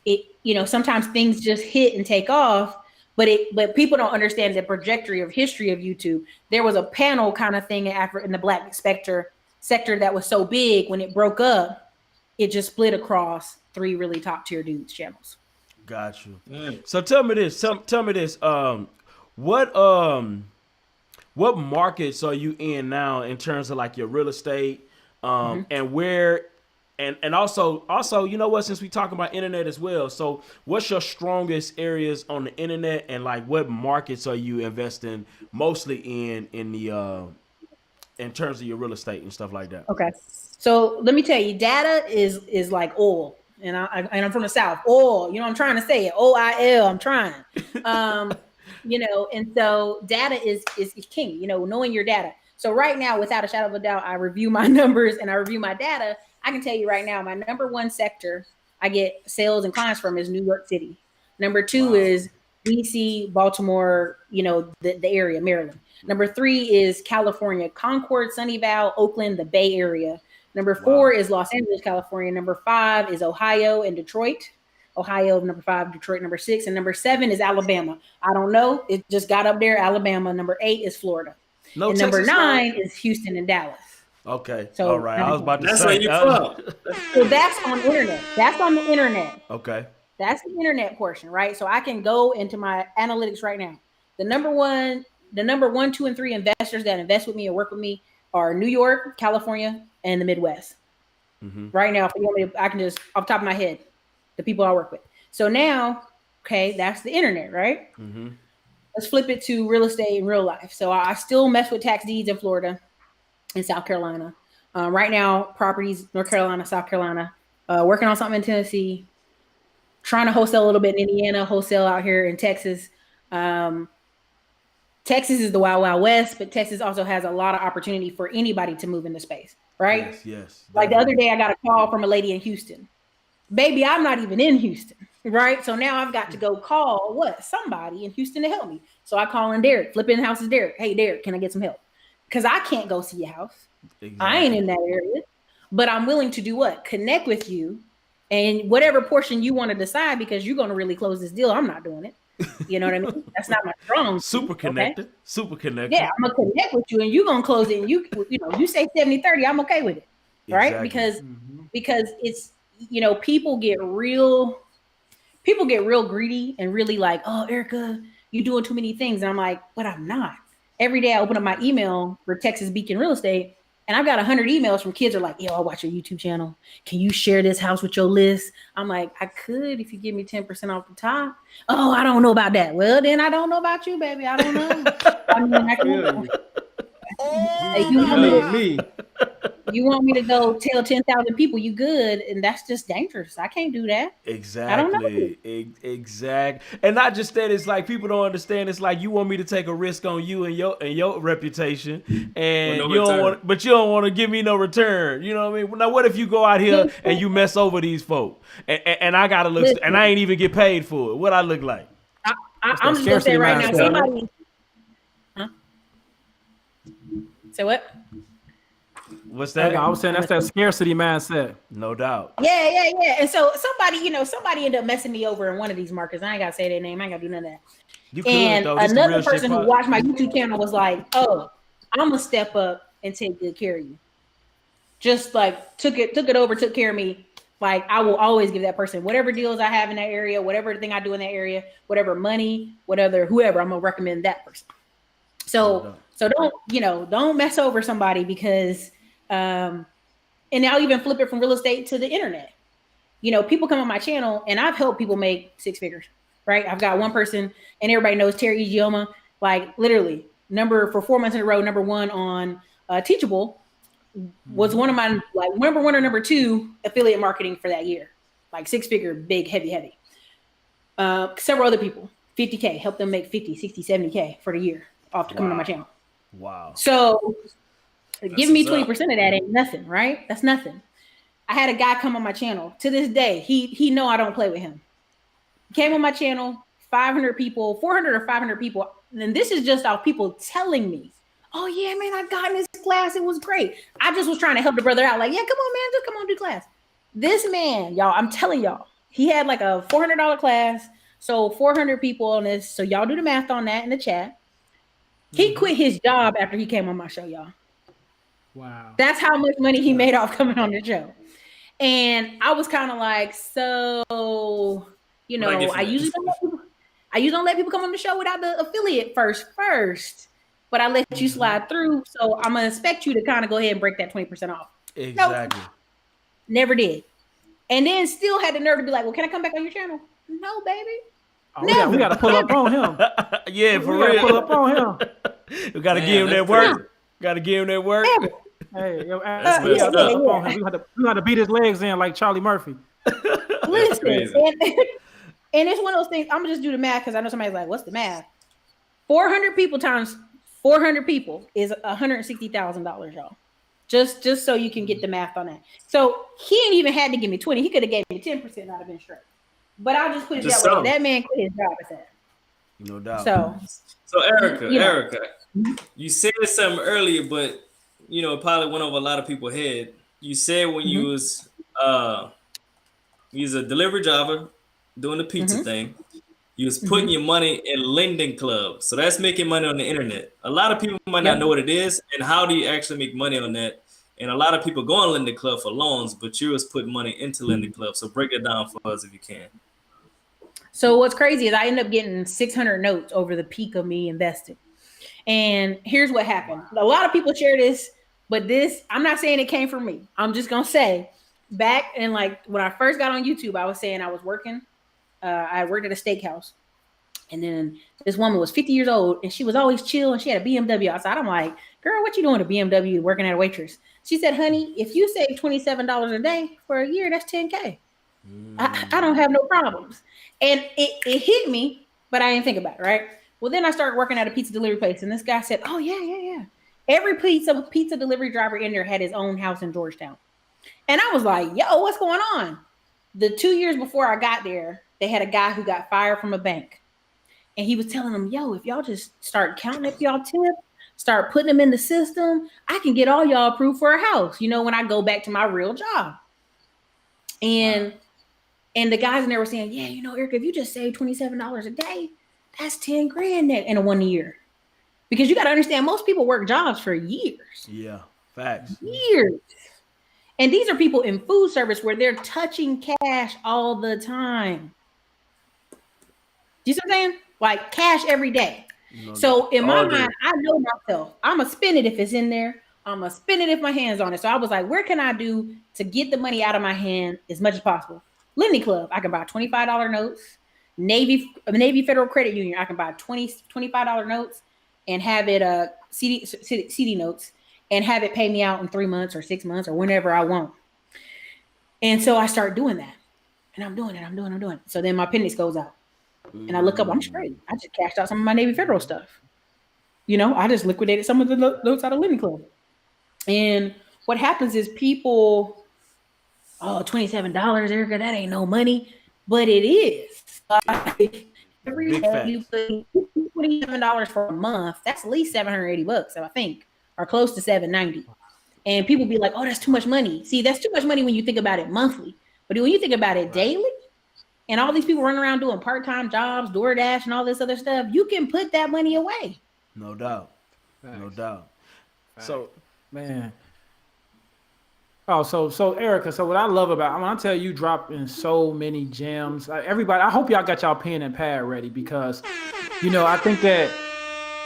it, you know, sometimes things just hit and take off, but people don't understand the trajectory of history of YouTube. There was a panel kind of thing in the Black sector that was so big, when it broke up, it just split across 3 really top tier dudes channels. Got you. So tell me this. What markets are you in now in terms of like your real estate, and where, and also, you know what, since we talking about internet as well, so what's your strongest areas on the internet, and like what markets are you investing mostly in the in terms of your real estate and stuff like that? Okay. So let me tell you, data is like oil. And I'm from the South. Oil, you know, I'm trying to say it. OIL, I'm trying. You know, and so data is king, you know, knowing your data. So right now, without a shadow of a doubt, I review my numbers and I review my data. I can tell you right now, my number 1 sector I get sales and clients from is New York City. Number 2 is DC, Baltimore, you know, the area, Maryland. Number 3 is California, Concord, Sunnyvale, Oakland, the Bay Area. Number 4 is Los Angeles, California. Number 5 is Ohio and Detroit. Ohio, number 5, Detroit, number 6. And number 7 is Alabama. I don't know. It just got up there, Alabama. Number 8 is Florida. And number 9 is Houston and Dallas. Okay. So, all right. I was about to that's say. That's where you from. So that's on internet. That's on the internet. Okay. That's the internet portion, right? So I can go into my analytics right now. The number 1, 2, and 3 investors that invest with me or work with me are New York, California, and the Midwest. Right now, if you want me to, I can just, off the top of my head, the people I work with. So now, okay, that's the internet, right? Let's flip it to real estate in real life. So I still mess with tax deeds in Florida and South Carolina. Right now, properties, North Carolina, South Carolina, working on something in Tennessee, trying to wholesale a little bit in Indiana, wholesale out here in Texas. Texas is the wild, wild west, but Texas also has a lot of opportunity for anybody to move into space, right? Yes. Like the other day, I got a call from a lady in Houston. Baby, I'm not even in Houston, right? So now I've got to go call somebody in Houston to help me. So I call in Derek, flipping house is Derek. Hey, Derek, can I get some help? Because I can't go see your house. Exactly. I ain't in that area, but I'm willing to do what? Connect with you, and whatever portion you want to decide, because you're going to really close this deal. I'm not doing it. You know what I mean? That's not my strong suit. Super connected. Okay? Super connected. Yeah, I'm gonna connect with you, and you're gonna close it. And you know, you say 70-30, I'm okay with it, right? Because it's, you know, people get real greedy and really like, oh, Ericka, you doing too many things, and I'm like, but I'm not. Every day I open up my email for Texas Beacon Real Estate, and I've got 100 emails from kids are like, yo, I watch your YouTube channel. Can you share this house with your list? I'm like, I could if you give me 10% off the top. Oh, I don't know about that. Well, then I don't know about you, baby. I don't know. I mean, I can. You want me to go tell 10,000 people you good, and that's just dangerous. I can't do that. Exactly. I don't know. Exactly. And not just that, it's like people don't understand. It's like you want me to take a risk on you and your reputation, and you don't want to give me no return. You know what I mean? Now, what if you go out here and you mess over these folk, and I gotta look, and I ain't even get paid for it? What I look like? I'm just gonna say right now, somebody. Say what? What's that? I was saying that's that scarcity mindset. No doubt. Yeah. And so somebody ended up messing me over in one of these markets. I ain't gotta say their name. I ain't gotta do none of that. You and could, another person who watched my YouTube channel was like, "Oh, I'm gonna step up and take good care of you." Just like took care of me. Like I will always give that person whatever deals I have in that area, whatever thing I do in that area, whatever money, whoever, I'm gonna recommend that person. So don't mess over somebody because. And I'll even flip it from real estate to the internet. You know, people come on my channel and I've helped people make 6 figures. right? I've got one person, and everybody knows Terry Igioma, like literally for 4 months in a row, number one on Teachable, was one of my like number one or number two affiliate marketing for that year, like 6-figure, big, heavy. Several other people, 50K, helped them make 50, 60, 70K for the year off to coming on my channel. Wow. So giving me 20% of that ain't nothing, right? That's nothing. I had a guy come on my channel. To this day, he know I don't play with him. He came on my channel, 500 people, 400 or 500 people. And this is just off people telling me, oh yeah, man, I got in this class. It was great. I just was trying to help the brother out. Like, yeah, come on, man, just come on, do class. This man, y'all, I'm telling y'all, he had like a $400 class. So 400 people on this. So y'all do the math on that in the chat. He quit his job after he came on my show, y'all. Wow. That's how much money he made off coming on the show. And I was kind of like, so, you know, I usually don't let people come on the show without the affiliate first, but I let you slide through. So I'm going to expect you to kind of go ahead and break that 20% off. Exactly. Nope, never did. And then still had the nerve to be like, well, can I come back on your channel? No, baby. Oh, we got to pull up on him. Yeah, for we real. Pull up on him. We got to give him that work. Got to give him that work. Hey, yo, we got to beat his legs in like Charlie Murphy. Listen, and it's one of those things. I'm gonna just do the math because I know somebody's like, "What's the math?" 400 people times 400 people is $160,000, y'all. Just so you can get the math on that. So he ain't even had to give me 20. He could have gave me 10%. I'd have been straight. But I'll just put it that way. That man quit his job at that. No doubt. So Ericka, you said something earlier, but you know, it probably went over a lot of people's head. You said when you was a delivery driver doing the pizza thing, you was putting your money in lending clubs. So that's making money on the internet. A lot of people might not know what it is and how do you actually make money on that. And a lot of people go on lending club for loans, but you was putting money into lending club. So break it down for us if you can. So what's crazy is I ended up getting 600 notes over the peak of me investing. And here's what happened. A lot of people share this, but this, I'm not saying it came from me. I'm just going to say back in like when I first got on YouTube, I was saying I was working. I worked at a steakhouse. And then this woman was 50 years old and she was always chill and she had a BMW outside. I'm like, girl, what you doing at a BMW working at a waitress? She said, honey, if you save $27 a day for a year, that's 10K. I don't have no problems. And it hit me, but I didn't think about it, right? Well, then I started working at a pizza delivery place. And this guy said, oh, yeah. Every pizza delivery driver in there had his own house in Georgetown. And I was like, yo, what's going on? The 2 years before I got there, they had a guy who got fired from a bank. And he was telling them, yo, if y'all just start counting up y'all tip, start putting them in the system, I can get all y'all approved for a house, you know, when I go back to my real job. And the guys in there were saying, yeah, you know, Ericka, if you just save $27 a day, that's 10 grand in a 1 year. Because you got to understand, most people work jobs for years. Yeah, facts. Years. And these are people in food service where they're touching cash all the time. Do you see what I'm saying? Like cash every day. So in my mind, I know myself. I'm going to spend it if it's in there. I'm going to spend it if my hand's on it. So I was like, where can I do to get the money out of my hand as much as possible? Lending club. I can buy $25 notes. Navy Federal Credit Union. I can buy $25 notes and have it CD notes and have it pay me out in 3 months or 6 months or whenever I want. And so I start doing that. And I'm doing it. So then my appendix goes out. And I look up, I'm straight. I just cashed out some of my Navy Federal stuff. You know, I just liquidated some of the notes out of Lending Club. And what happens is people, oh, $27, Ericka, that ain't no money. But it is. Like, every day you put $27 for a month, that's at least $780, I think, or close to $790. And people be like, oh, that's too much money. See, that's too much money when you think about it monthly. But when you think about it daily, and all these people running around doing part-time jobs, DoorDash, and all this other stuff, you can put that money away. No doubt. No doubt. So, man. Oh, so Ericka, so what I love about, when I tell you dropping so many gems, everybody, I hope y'all got y'all pen and pad ready because, you know, I think that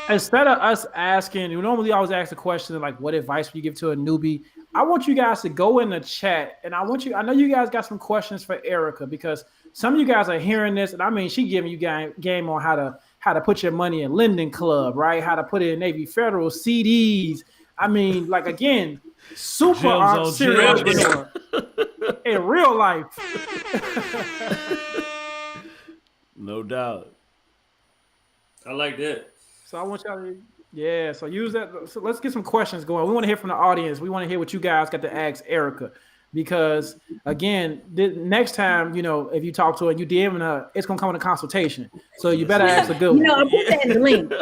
instead of us asking, you normally always ask the question like, what advice would you give to a newbie? I want you guys to go in the chat, and I know you guys got some questions for Ericka, because some of you guys are hearing this, and I mean, she giving you game on how to put your money in Linden Club, right? How to put it in Navy Federal CDs. I mean, like, again, super serious entrepreneur in real life. No doubt. I like that. So I want y'all to, so use that. So let's get some questions going. We want to hear from the audience. We want to hear what you guys got to ask Ericka, because again, next time, if you talk to her, you DM her, it's gonna come in a consultation. So you better ask a good one. I put that in the link.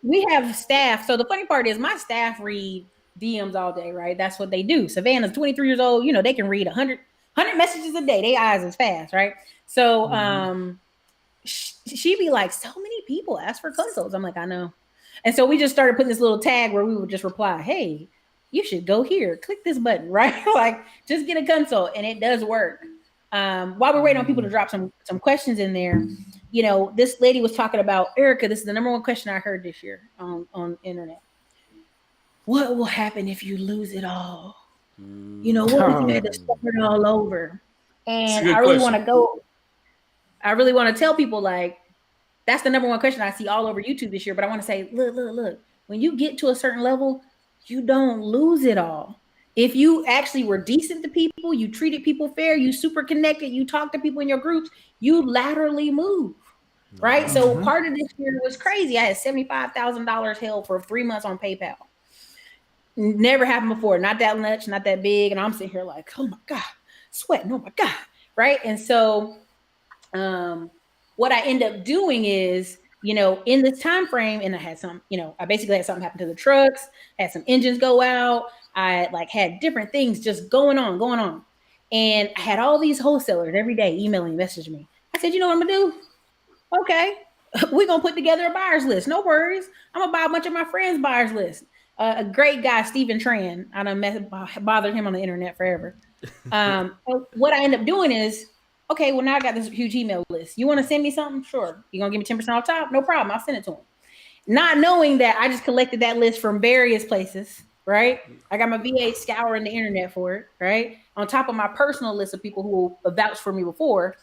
We have staff. So the funny part is my staff read DMs all day, right? That's what they do. Savannah's 23 years old. They can read 100 messages a day. Their eyes is fast, right? So she'd be like, so many people ask for consults. I'm like, I know. And so we just started putting this little tag where we would just reply, hey, you should go here, click this button, right? Like, just get a consult. And it does work. While we're waiting on people to drop some questions in there, this lady was talking about, Ericka, this is the number one question I heard this year on internet. What will happen if you lose it all? What if you had to start it all over? And I really want to tell people, like, that's the number one question I see all over YouTube this year. But I want to say, look, when you get to a certain level, you don't lose it all. If you actually were decent to people, you treated people fair, you super connected, you talk to people in your groups, you laterally move, right? So part of this year was crazy. I had $75,000 held for 3 months on PayPal. Never happened before. Not that much, not that big. And I'm sitting here like, oh my God, sweating, oh my God, right? And so what I end up doing is, in this time frame, and I had some, I basically had something happen to the trucks, had some engines go out. I had different things just going on. And I had all these wholesalers every day emailing, messaging me. I said, you know what I'm gonna do? Okay, we're gonna put together a buyer's list. No worries. I'm gonna buy a bunch of my friends' buyer's list. A great guy, Stephen Tran. I done bothered him on the internet forever. What I end up doing is, okay, well, now I got this huge email list. You want to send me something? Sure. You gonna give me 10% off top? No problem. I'll send it to him. Not knowing that I just collected that list from various places, right? I got my VA scouring the internet for it, right? On top of my personal list of people who will vouch for me before.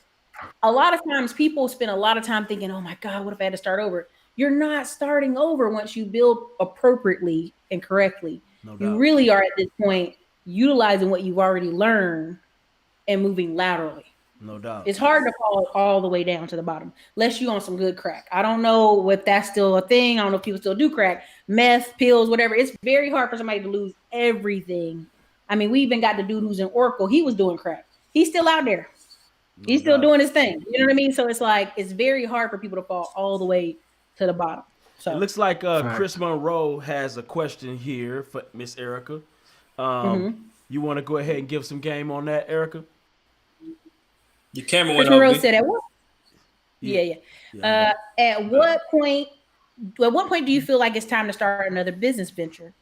A lot of times people spend a lot of time thinking, oh my God, what if I had to start over? You're not starting over once you build appropriately and correctly. No doubt. You really are at this point utilizing what you've already learned and moving laterally. No doubt. It's hard to fall all the way down to the bottom, unless you on some good crack. I don't know if that's still a thing. I don't know if people still do crack, meth, pills, whatever. It's very hard for somebody to lose everything. I mean, we even got the dude who's in Oracle. He was doing crack. He's still out there. He's still doing his thing. You know what I mean? So it's like, it's very hard for people to fall all the way to the bottom. So it looks like Chris Monroe has a question here for Miss Ericka. You want to go ahead and give some game on that, Ericka? Your camera went off. Monroe said at what? Yeah. At what point do you feel like it's time to start another business venture?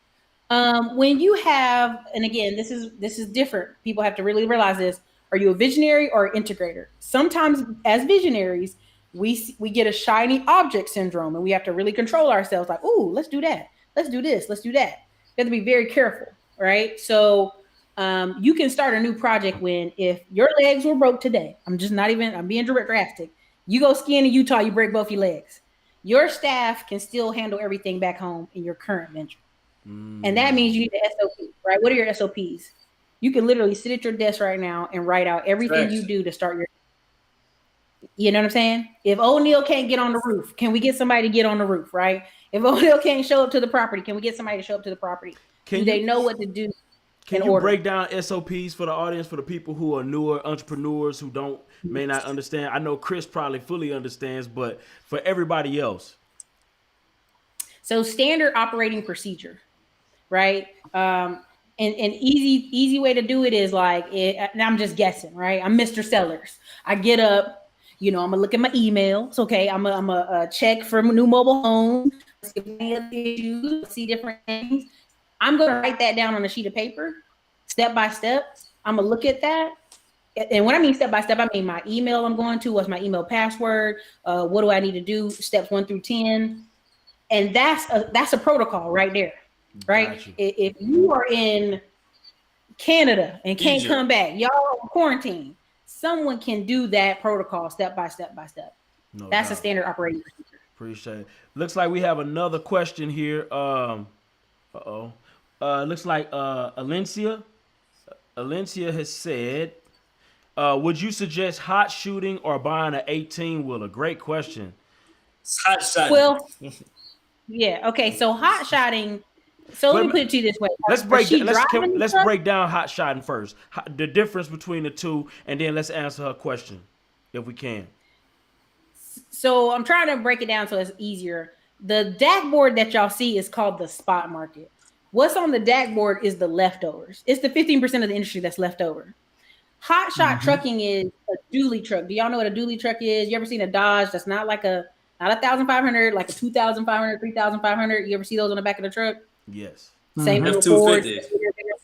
When you have, and again, this is different. People have to really realize this. Are you a visionary or an integrator? Sometimes as visionaries, we get a shiny object syndrome, and we have to really control ourselves. Like, ooh, let's do that. Let's do this. Let's do that. You have to be very careful, right? So you can start a new project if your legs were broke today. I'm being drastic. You go skiing in Utah, you break both your legs. Your staff can still handle everything back home in your current venture. And that means you need the SOP, right? What are your SOPs? You can literally sit at your desk right now and write out everything you do to start your. You know what I'm saying? If Oneil can't get on the roof, can we get somebody to get on the roof, right? If Oneil can't show up to the property, can we get somebody to show up to the property? Do they know what to do? Can you break down SOPs for the audience, for the people who are newer entrepreneurs who may not understand? I know Chris probably fully understands, but for everybody else. So standard operating procedure, right? And easy way to do it is and I'm just guessing, right? I'm Mr. Sellers. I get up, I'm gonna look at my emails. Okay, I'm a check for new mobile home, see different things. I'm gonna write that down on a sheet of paper, step by step. I'm gonna look at that. And when I mean step by step, I mean my email I'm going to, what's my email password, what do I need to do, steps 1 through 10. And that's a protocol right there. Right. Gotcha. If you are in Canada and can't Egypt. come back. Y'all on quarantine. Someone can do that protocol step by step by step. No That's doubt. a standard operating procedure. Appreciate it. Looks like we have another question here. Looks like Alencia has said, would you suggest hot shooting or buying an 18-wheeler? Great question. It's hot shot. Well, yeah. Okay. So hot shotting. So let me put it to you this way. Let's Let's break down hot shotting first. The difference between the two, and then let's answer her question if we can. So I'm trying to break it down so it's easier. The DAC board that y'all see is called the spot market. What's on the DAC board is the leftovers. It's the 15% of the industry that's left over. Hot shot trucking is a dually truck. Do y'all know what a dually truck is? You ever seen a Dodge that's not like not 1,500, like a 2,500, 3,500? You ever see those on the back of the truck? Yes. Same with F-250.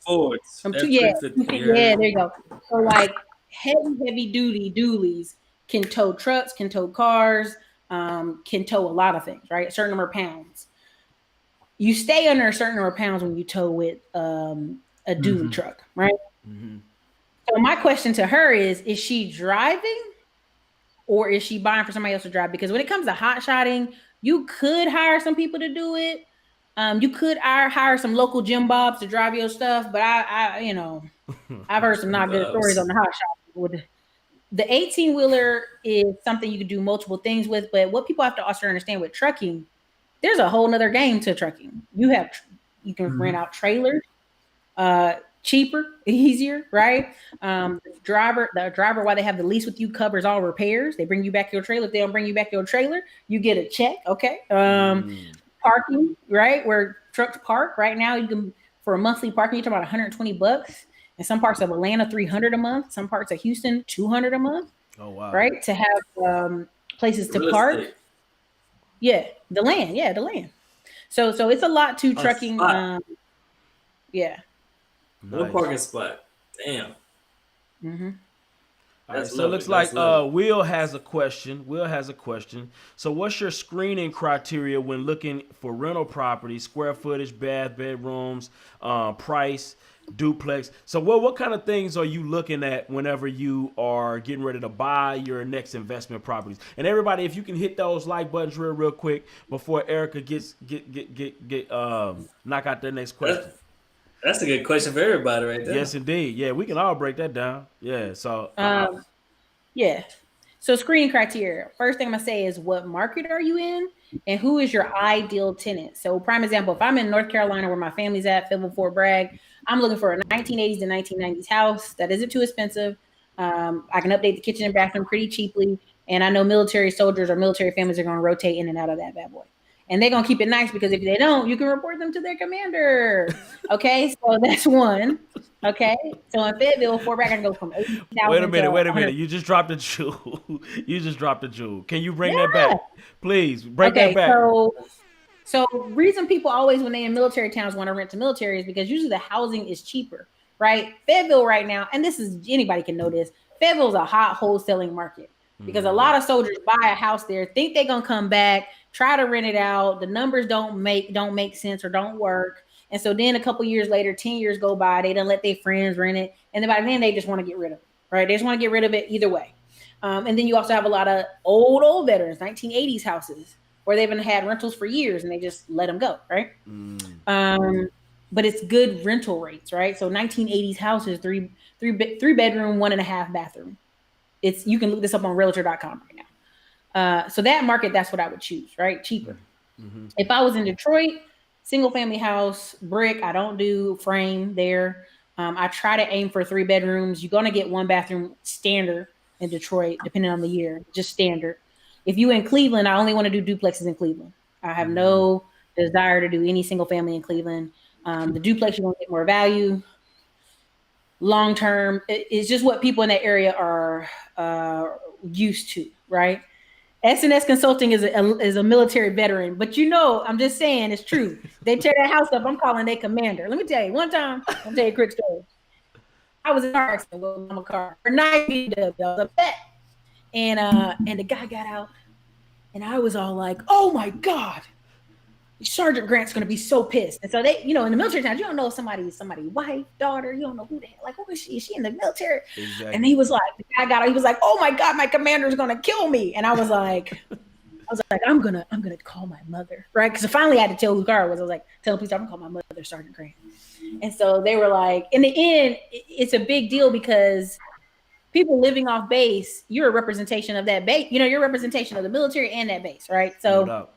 Fords. Fords. Yeah, F-350. yeah, there you go. So like heavy duty dualies can tow trucks, can tow cars, can tow a lot of things, right? A certain number of pounds. You stay under a certain number of pounds when you tow with a dually truck, right? Mm-hmm. So my question to her is she driving or is she buying for somebody else to drive? Because when it comes to hot shotting, you could hire some people to do it. You could hire some local Jim Bobs to drive your stuff, but I've heard some not good stories on the hot shot. The 18-wheeler is something you can do multiple things with, but what people have to also understand with trucking, there's a whole nother game to trucking. You can rent out trailers, cheaper, easier, right? The driver, while they have the lease with you, covers all repairs. They bring you back your trailer. If they don't bring you back your trailer, you get a check. Okay. Parking, right? Where trucks park right now, you can, for a monthly parking, you're talking about $120. In some parts of Atlanta, $300 a month. Some parts of Houston, $200 a month. Oh wow! Right, to have places to Real park. estate. Yeah, the land. So it's a lot to trucking. Yeah. One parking spot. Damn. Mm-hmm. All right, so it looks like Will has a question. So what's your screening criteria when looking for rental property, square footage, bedrooms, price, duplex? So what kind of things are you looking at whenever you are getting ready to buy your next investment properties? And everybody, if you can hit those like buttons real quick before Ericka knock out their next question. That's a good question for everybody right there. Yes, indeed. Yeah, we can all break that down. Yeah, so yeah. So screening criteria. First thing I'm gonna say is what market are you in and who is your ideal tenant? So prime example, if I'm in North Carolina where my family's at, Fayetteville, Fort Bragg, I'm looking for a 1980s to 1990s house that isn't too expensive. I can update the kitchen and bathroom pretty cheaply. And I know military soldiers or military families are gonna rotate in and out of that bad boy. And they're going to keep it nice because if they don't, you can report them to their commander. Okay, so that's one. Okay, so in Fayetteville, Fort Bragg, I can go from 80,000. Wait a minute. You just dropped a jewel. Can you bring that back? Please, bring that back. So reason people always, when they in military towns, want to rent to military is because usually the housing is cheaper, right? Fayetteville right now, and this is, anybody can know this, Fayetteville is a hot wholesaling market because a lot of soldiers buy a house there, think they're going to come back, try to rent it out. The numbers don't make sense or don't work. And so then a couple years later, 10 years go by, they don't let their friends rent it. And then by then they just want to get rid of it, right? They just want to get rid of it either way. And then you also have a lot of old veterans, 1980s houses where they've been had rentals for years and they just let them go, right? But it's good rental rates, right? So 1980s houses, three bedroom, 1.5 bathroom. You can look this up on realtor.com right now. So that market, that's what I would choose, right? Cheaper. Mm-hmm. If I was in Detroit, single family house, brick, I don't do frame there. I try to aim for 3 bedrooms. You're going to get 1 bathroom standard in Detroit, depending on the year, just standard. If you in Cleveland, I only want to do duplexes in Cleveland. I have no desire to do any single family in Cleveland. The duplex, you're going to get more value. Long term, it's just what people in that area are used to, right? S&S Consulting is a military veteran, but I'm just saying it's true. They tear that house up, I'm calling their commander. Let me tell you, one time, I'll tell you a quick story. I was in a car accident with my car. Or 90 I was upset. And the guy got out, and I was all like, "Oh my God, Sergeant Grant's going to be so pissed. And so they, in the military times, you don't know if somebody's wife, daughter, you don't know who the hell, like, who is she? Is she in the military? Exactly. And he was like, he was like, oh my God, my commander's going to kill me. And I was like, I'm going to call my mother. Right. Cause I finally had to tell who the car was. I was like, tell the police, I'm going to call my mother, Sergeant Grant. And so they were like, in the end, it's a big deal because people living off base, you're a representation of that base. You're a representation of the military and that base. Right. So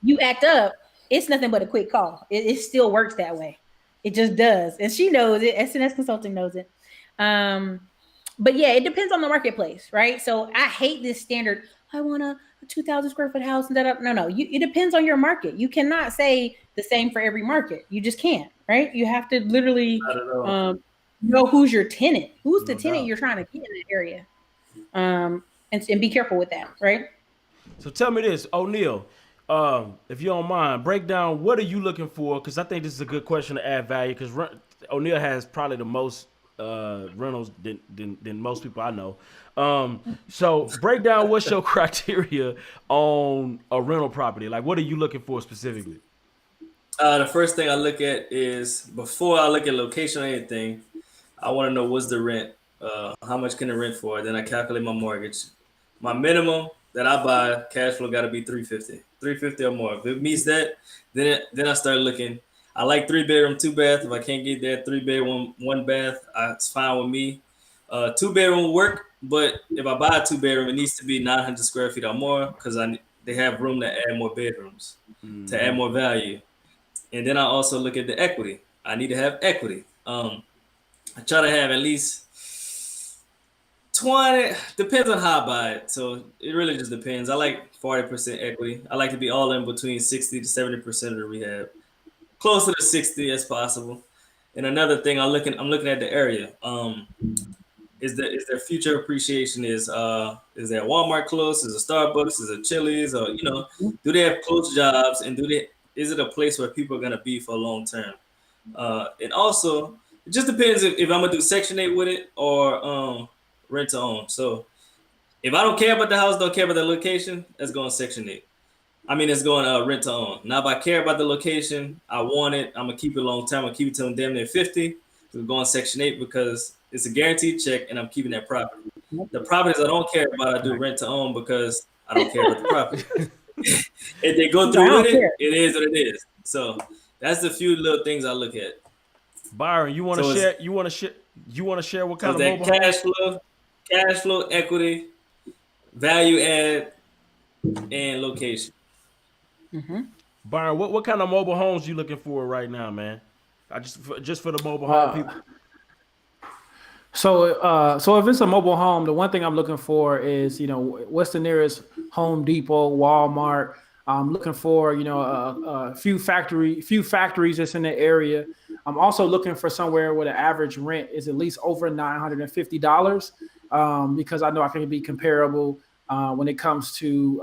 you act up, it's nothing but a quick call. It still works that way. It just does. And she knows it. SNS Consulting knows it. But yeah, it depends on the marketplace, right? So I hate this standard. I want a 2,000 square foot house. No. It depends on your market. You cannot say the same for every market. You just can't, right? You have to literally know who's your tenant. Who's the tenant you're trying to get in that area? And be careful with that, right? So tell me this, Oneil. If you don't mind, break down what are you looking for? Because I think this is a good question to add value. Because Oneil has probably the most rentals than most people I know. So break down what's your criteria on a rental property. Like, what are you looking for specifically? The first thing I look at is, before I look at location or anything, I want to know what's the rent. How much can I rent for? Then I calculate my mortgage. My minimum that I buy, cash flow got to be $350 or more. If it meets that, then I start looking. I like 3-bedroom, 2-bath. If I can't get that 3-bedroom, 1-bath, it's fine with me. 2-bedroom work, but if I buy a 2-bedroom, it needs to be 900 square feet or more because they have room to add more bedrooms to add more value. And then I also look at the equity. I need to have equity. I try to have at least 20, depends on how I buy it. So it really just depends. I like 40% equity. I like to be all in between 60 to 70% of the rehab. Closer to 60 as possible. And another thing I'm looking at the area. Is there future appreciation? Is there Walmart close? Is it Starbucks? Is it Chili's? Or do they have close jobs? And is it a place where people are gonna be for a long term? And also, it just depends if I'm gonna do Section 8 with it or rent to own. So if I don't care about the house, don't care about the location, it's going Section 8. I mean, it's going rent to own. Now, if I care about the location, I want it, I'm gonna keep it a long time. I'm gonna keep it till I'm damn near 50. So going Section 8 because it's a guaranteed check and I'm keeping that property. The properties I don't care about, I do rent to own because I don't care about the property. If they go through with it, it is what it is. So that's the few little things I look at. Byron, you want to share? You want to share what kind of mobile cash flow, equity, value add, and location. Mm-hmm. Byron, what kind of mobile homes you looking for right now, man? Just for the mobile home people. So if it's a mobile home, the one thing I'm looking for is, what's the nearest Home Depot, Walmart. I'm looking for, a few factories that's in the area. I'm also looking for somewhere where the average rent is at least over $950, because I know I can be comparable when it comes to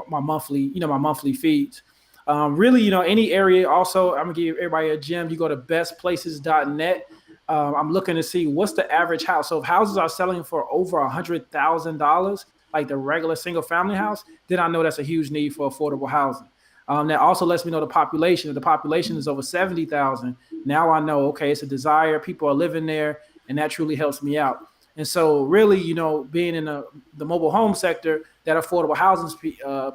my monthly fees. Really, any area. Also, I'm gonna give everybody a gem. You go to bestplaces.net. I'm looking to see what's the average house. So if houses are selling for over $100,000, like the regular single family house, then I know that's a huge need for affordable housing. That also lets me know the population. If the population is over 70,000, now I know, okay, it's a desire. People are living there, and that truly helps me out. And so really, being in the mobile home sector, that affordable housing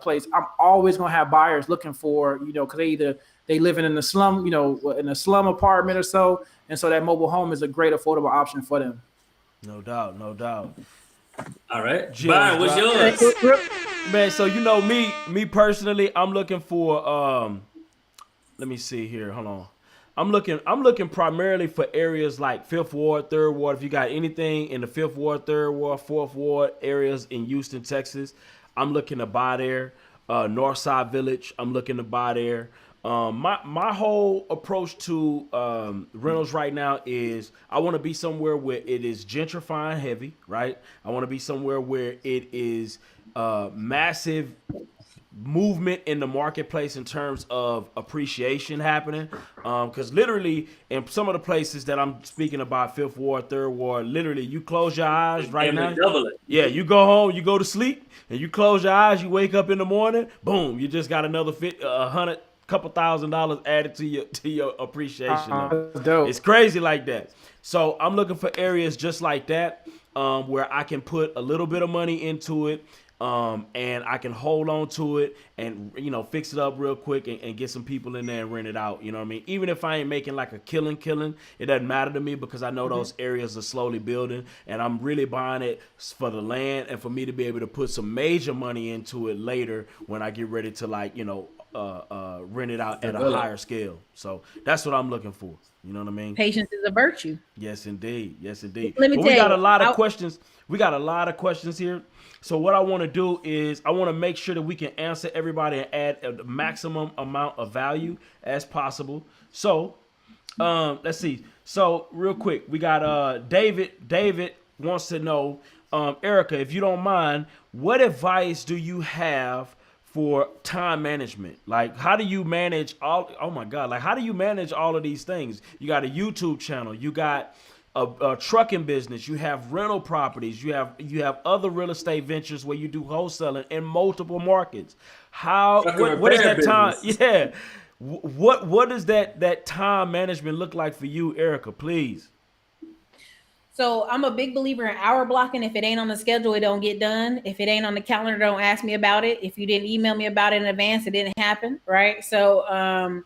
place, I'm always going to have buyers looking for, because they living in the slum, in a slum apartment or so. And so that mobile home is a great affordable option for them. No doubt. All right. Byron, what's yours? Man, so me personally, I'm looking for let me see here. Hold on. I'm looking primarily for areas like 5th Ward, 3rd Ward. If you got anything in the 5th Ward, 3rd Ward, 4th Ward areas in Houston, Texas, I'm looking to buy there. Northside Village, I'm looking to buy there. My whole approach to rentals right now is I want to be somewhere where it is gentrifying heavy, right? I want to be somewhere where it is massive movement in the marketplace in terms of appreciation happening. Because literally in some of the places that I'm speaking about, 5th Ward, 3rd Ward, literally you close your eyes right now. Double it. Yeah, you go home, you go to sleep, and you close your eyes, you wake up in the morning, boom, you just got another 100 couple $1,000s added to your appreciation. Dope. It's crazy like that. So I'm looking for areas just like that, where I can put a little bit of money into it, and I can hold on to it and, fix it up real quick and get some people in there and rent it out. You know what I mean? Even if I ain't making like a killing, it doesn't matter to me because I know those areas are slowly building, and I'm really buying it for the land and for me to be able to put some major money into it later when I get ready to rent it out at a higher scale. So that's what I'm looking for. You know what I mean? Patience is a virtue. Yes, indeed. Yes, indeed. Let me But tell we got you, a lot of questions. We got a lot of questions here. So what I want to do is I want to make sure that we can answer everybody and add a maximum amount of value as possible. So let's see. So real quick, we got David. David wants to know, Ericka, if you don't mind, what advice do you have for time management? Like, how do you manage how do you manage all of these things? You got a YouTube channel, you got a trucking business, you have rental properties, you have other real estate ventures where you do wholesaling in multiple markets. What is that time? Yeah. What does that time management look like for you, Ericka, please? So I'm a big believer in hour blocking. If it ain't on the schedule, it don't get done. If it ain't on the calendar, don't ask me about it. If you didn't email me about it in advance, it didn't happen, right? So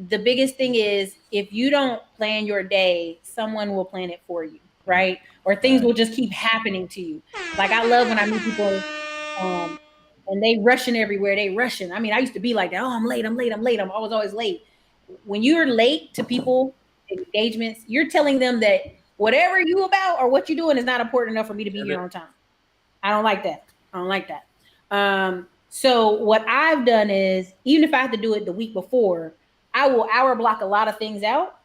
the biggest thing is if you don't plan your day, someone will plan it for you, right? Or things will just keep happening to you. Like I love when I meet people and they rushing everywhere. They rushing. I mean, I used to be like that. Oh, I'm late. I'm always late. When you're late to people, engagements, you're telling them that whatever you about or what you're doing is not important enough for me to be here on time. I don't like that. So what I've done is, even if I have to do it the week before, I will hour block a lot of things out,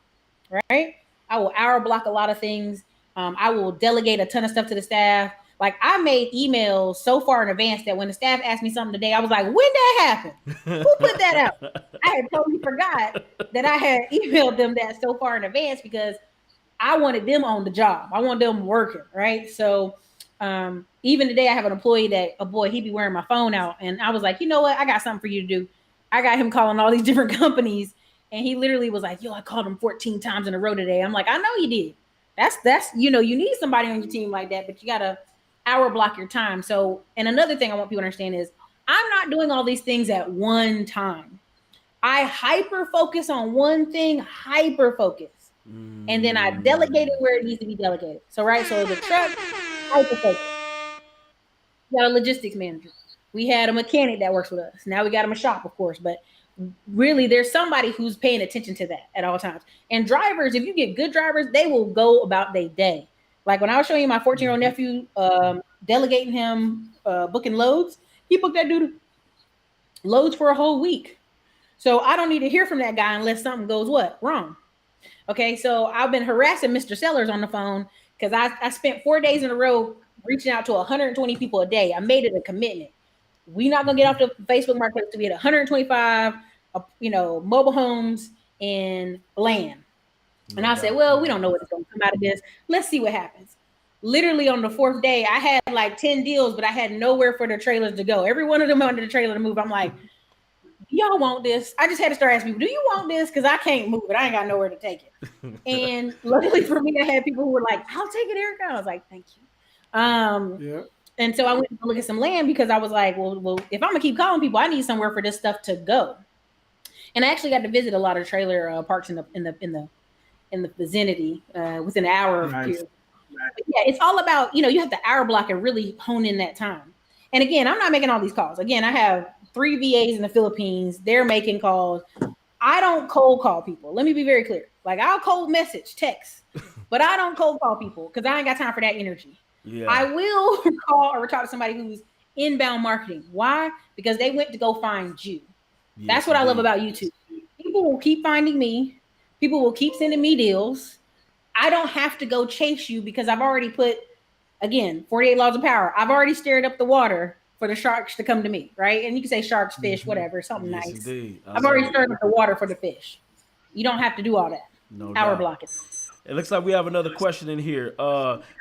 right? I will hour block a lot of things. I will delegate a ton of stuff to the staff. Like I made emails so far in advance that when the staff asked me something today, I was like, when that happened? Who put that out? I had totally forgot that I had emailed them that so far in advance because I wanted them on the job. I want them working, right? So even today I have an employee that, he be wearing my phone out. And I was like, you know what? I got something for you to do. I got him calling all these different companies. And he literally was like, I called him 14 times in a row today. I'm like, I know you did. That's you need somebody on your team like that, but you got to hour block your time. So, and another thing I want people to understand is I'm not doing all these things at one time. I hyper focus on one thing, and then I delegate it where it needs to be delegated. So, right. So the truck, hyper focus. We got a logistics manager. We had a mechanic that works with us. Now we got him a shop, of course, but really there's somebody who's paying attention to that at all times. And drivers, if you get good drivers, they will go about their day. Like when I was showing you my 14-year-old nephew, delegating him, booking loads, he booked that dude loads for a whole week. So I don't need to hear from that guy unless something goes wrong. Okay, so I've been harassing Mr. Sellers on the phone because I spent 4 days in a row reaching out to 120 people a day. I made it a commitment. We're not gonna get off the Facebook marketplace to be at 125, mobile homes and land. And I said, well, we don't know what's going to come out of this. Let's see what happens. Literally on the 4th day, I had like 10 deals, but I had nowhere for the trailers to go. Every one of them under the trailer to move. I'm like, y'all want this? I just had to start asking people, do you want this? Because I can't move it. I ain't got nowhere to take it. And luckily for me, I had people who were like, I'll take it, Ericka. I was like, thank you. And so I went to look at some land because I was like, well, if I'm going to keep calling people, I need somewhere for this stuff to go. And I actually got to visit a lot of trailer parks in the vicinity within an hour of here. But yeah, it's all about, you have to hour block and really hone in that time. And again, I'm not making all these calls. Again, I have 3 VAs in the Philippines. They're making calls. I don't cold call people. Let me be very clear. Like I'll cold message, text, but I don't cold call people because I ain't got time for that energy. Yeah. I will call or talk to somebody who's inbound marketing. Why? Because they went to go find you. Yes, that's what I love about YouTube. People will keep finding me. People will keep sending me deals. I don't have to go chase you because I've already put, again, 48 laws of power. I've already stirred up the water for the sharks to come to me, right? And you can say sharks, fish, whatever, something nice. Indeed. I've already stirred up the water for the fish. You don't have to do all that. No hour blocking. It looks like we have another question in here.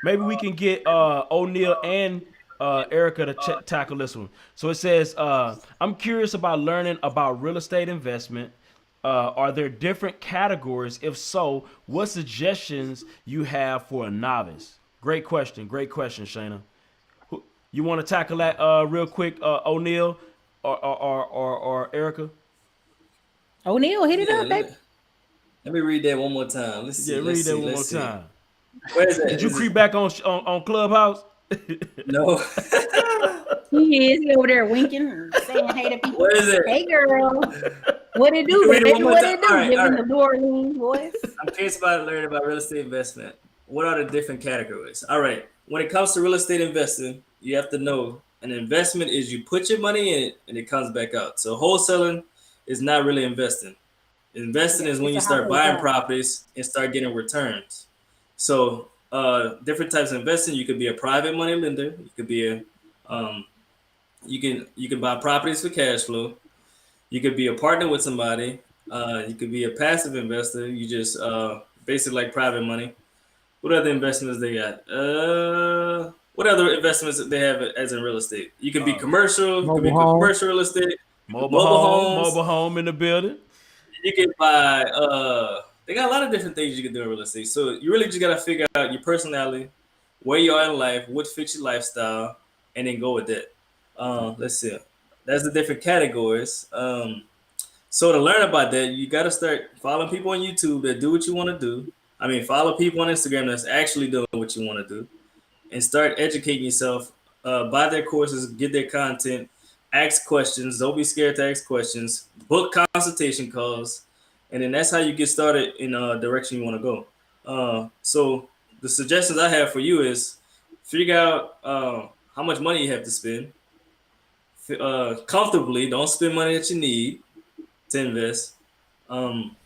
Maybe we can get Oneil and Ericka to tackle this one. So it says, I'm curious about learning about real estate investment. Are there different categories? If so, what suggestions you have for a novice? Great question, Shayna. You want to tackle that real quick, Oneil or Ericka? Oneil, hit it Yeah, up, baby. let me read that one more time. Let's see. Yeah, read Let's that see. one more Let's see. time. Where is that? Did you creep back on Clubhouse? No. He is over there winking and saying hey to people. Where is it? Hey, girl. What it do, Read it one baby? more What time. it do? All right, Giving all the right. New Orleans voice. I'm curious about learning about real estate investment. What are the different categories? All right. When it comes to real estate investing, you have to know an investment is you put your money in it and it comes back out. So wholesaling is not really investing. Investing is when it's you a start household buying job. properties and start getting returns. So different types of investing. You could be a private money lender. You could be a you can buy properties for cash flow. You could be a partner with somebody. You could be a passive investor. You just basically like private money. What other investments they got? What other investments they have as in real estate? You could be commercial. You could be Mobile home. commercial real estate. Mobile home in the building. You can buy. They got a lot of different things you can do in real estate. So you really just gotta figure out your personality, where you are in life, what fits your lifestyle, and then go with that. Let's see. That's the different categories. So to learn about that, you got to start following people on YouTube that do what you want to do. I mean, follow people on Instagram that's actually doing what you want to do, and start educating yourself. Buy their courses, get their content, ask questions. Don't be scared to ask questions. Book consultation calls, and then that's how you get started in a direction you want to go. So the suggestions I have for you is figure out how much money you have to spend comfortably. Don't spend money that you need to invest. Um,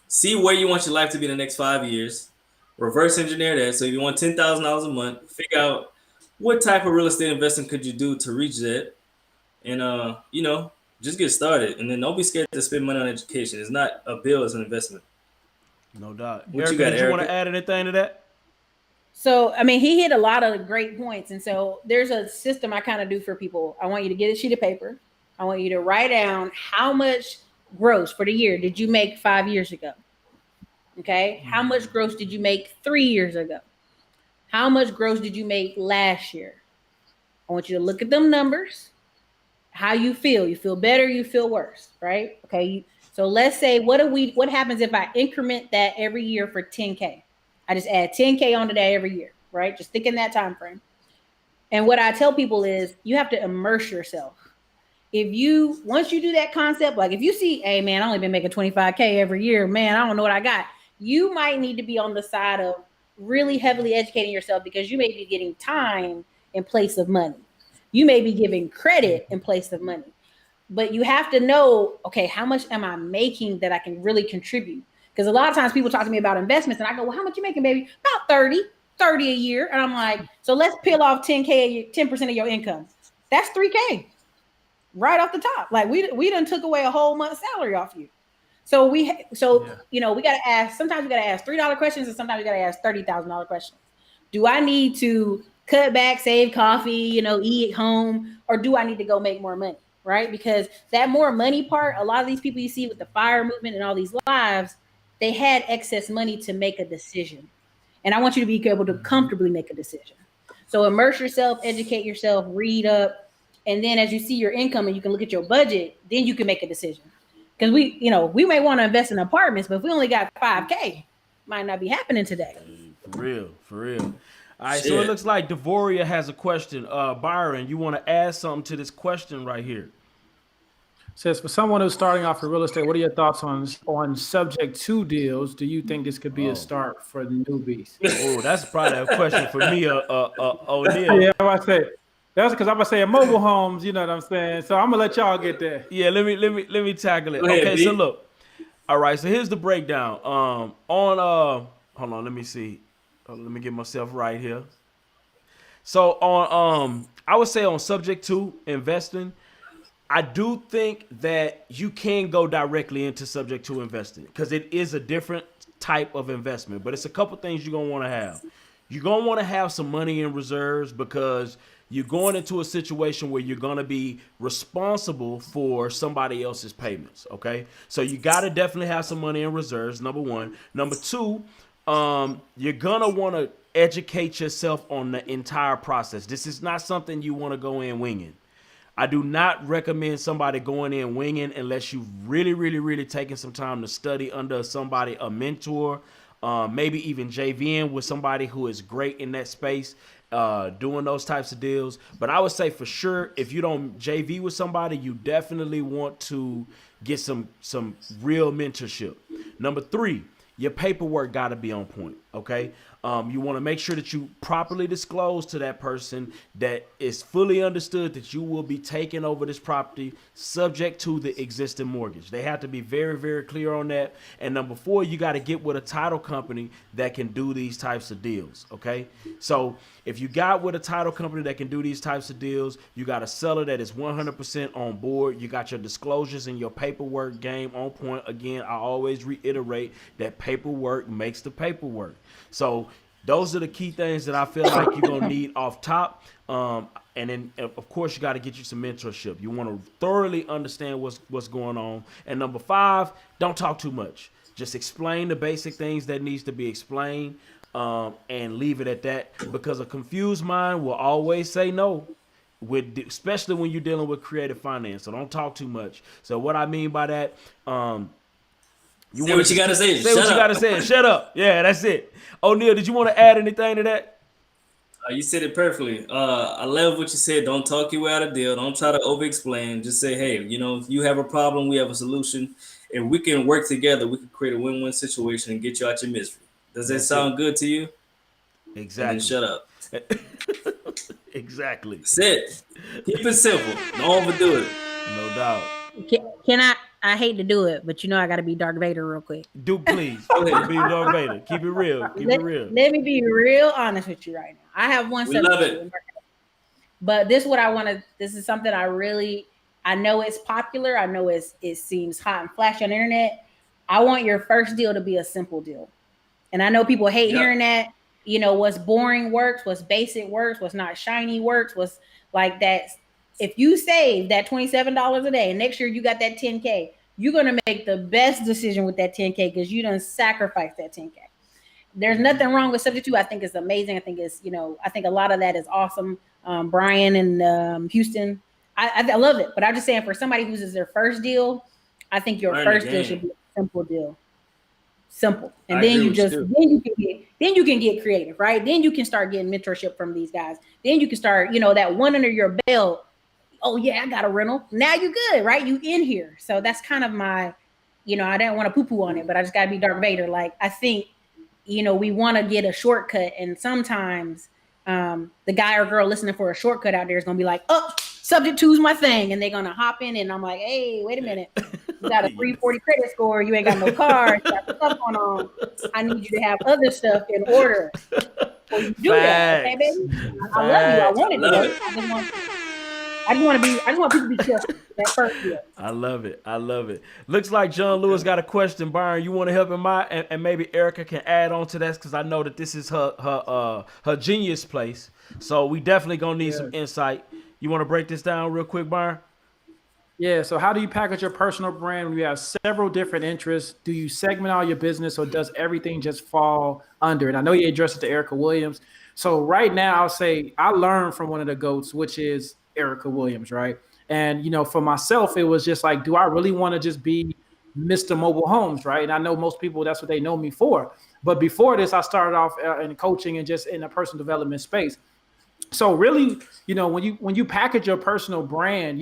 See where you want your life to be in the next 5 years. Reverse engineer that. So if you want $10,000 a month, figure out what type of real estate investing could you do to reach that, and just get started. And then don't be scared to spend money on education. It's not a bill; it's an investment. No doubt. What Ericka, you got, did you want to Ericka? add anything to that? So, I mean, he hit a lot of great points. And so there's a system I kind of do for people. I want you to get a sheet of paper. I want you to write down how much gross for the year did you make 5 years ago? Okay. How much gross did you make 3 years ago? How much gross did you make last year? I want you to look at them numbers. How you feel? You feel better? You feel worse? Right? Okay. So let's say what happens if I increment that every year for 10K? I just add 10K onto that every year, right? Just think in that time frame. And what I tell people is you have to immerse yourself. Once you do that concept, like if you see, hey man, I only been making 25K every year, man, I don't know what I got. You might need to be on the side of really heavily educating yourself, because you may be getting time in place of money. You may be giving credit in place of money. But you have to know, okay, how much am I making that I can really contribute? Because a lot of times people talk to me about investments and I go, well, how much you making, baby? About 30 a year. And I'm like, so let's peel off 10% of your income. That's 3K right off the top. Like we done took away a whole month's salary off you. So we got to ask, sometimes we got to ask $3 questions, and sometimes we got to ask $30,000 questions. Do I need to cut back, save coffee, eat at home, or do I need to go make more money? Right? Because that more money part, a lot of these people you see with the FIRE movement and all these lives, they had excess money to make a decision. And I want you to be able to comfortably make a decision. So immerse yourself, educate yourself, read up. And then as you see your income and you can look at your budget, then you can make a decision. Because we may want to invest in apartments, but if we only got 5K, might not be happening today. For real. All right, Shit. so it looks like Devoria has a question. Byron, you want to add something to this question right here? Says, for someone who's starting off in real estate, what are your thoughts on subject to deals? Do you think this could be a start for newbies? Oh, that's probably a question for me, Oneil. Yeah, I say that's because I'm gonna say mobile homes. You know what I'm saying? So I'm gonna let y'all get there. Yeah, let me tackle it. Go ahead, Okay, B. so look. All right, so here's the breakdown. Hold on, let me see. Let me get myself right here. So on I would say on subject to investing, I do think that you can go directly into subject to investing because it is a different type of investment, but it's a couple things you're gonna want to have. You're gonna want to have some money in reserves because you're going into a situation where you're going to be responsible for somebody else's payments. Okay. So you got to definitely have some money in reserves. Number one. Number two, you're going to want to educate yourself on the entire process. This is not something you want to go in winging. I do not recommend somebody going in winging unless you've really taken some time to study under somebody, a mentor, maybe even JVing with somebody who is great in that space, doing those types of deals. But I would say for sure, if you don't JV with somebody, you definitely want to get some real mentorship. Number three, your paperwork got to be on point. Okay. You want to make sure that you properly disclose to that person that it's fully understood that you will be taking over this property subject to the existing mortgage. They have to be very clear on that. And number four, you got to get with a title company that can do these types of deals. Okay. So if you got with a title company that can do these types of deals, you got a seller that is 100% on board. You got your disclosures and your paperwork game on point. Again, I always reiterate that paperwork makes the paperwork. So those are the key things that I feel like you're going to need off top. And then, of course, you got to get you some mentorship. You want to thoroughly understand what's going on. And number five, don't talk too much. Just explain the basic things that needs to be explained, and leave it at that, because a confused mind will always say no, especially when you're dealing with creative finance. So don't talk too much. So what I mean by that, say what you gotta say. Say what you gotta say. Shut up. Yeah, that's it. Oneil, did you want to add anything to that? You said it perfectly. I love what you said. Don't talk you out of deal. Don't try to over-explain. Just say, hey, if you have a problem, we have a solution, and we can work together. We can create a win-win situation and get you out your misery. Does that sound good to you? Exactly. And then shut up. Exactly. That's it. Keep it simple. Don't overdo it. No doubt. Can I hate to do it, but I got to be Darth Vader real quick. Do please. Be Darth Vader. Keep it real. Keep it real. Let me be real honest with you right now. I have one. We love it. But this is what I want to. This is something I know it's popular. I know it seems hot and flashy on the internet. I want your first deal to be a simple deal, and I know people hate hearing that. What's boring works, what's basic works, what's not shiny works, what's like that. If you save that $27 a day and next year you got that 10K, you're going to make the best decision with that 10K because you done sacrificed that 10K. There's nothing wrong with subject to. I think it's amazing. I think I think a lot of that is awesome. Brian and Houston, I love it. But I'm just saying, for somebody who's is their first deal, I think your first deal should be a simple deal. Simple. And then you can get creative, right? Then you can start getting mentorship from these guys. Then you can start, that one under your belt. Oh yeah, I got a rental. Now you're good, right? You in here. So that's kind of my, I didn't want to poo-poo on it, but I just gotta be Darth Vader. Like, I think, we want to get a shortcut, and sometimes the guy or girl listening for a shortcut out there is gonna be like, oh, subject two's my thing, and they're gonna hop in, and I'm like, hey, wait a minute, you got a 340 credit score, you ain't got no car, you got stuff going on. I need you to have other stuff in order. So you do that, okay, baby? I love you. I want to do it. I just want people to be chill that first year. I love it. Looks like John Lewis got a question. Byron, you want to help him out, and maybe Ericka can add on to that, because I know that this is her genius place. So we definitely gonna need some insight. You want to break this down real quick, Byron? Yeah. So how do you package your personal brand when you have several different interests? Do you segment all your business, or does everything just fall under it? I know you addressed it to Ericka Williams. So right now, I'll say I learned from one of the GOATs, which is Ericka Williams, right? And, for myself, it was just like, do I really want to just be Mr. Mobile Homes, right? And I know most people, that's what they know me for. But before this, I started off in coaching and just in a personal development space. So really, when you package your personal brand,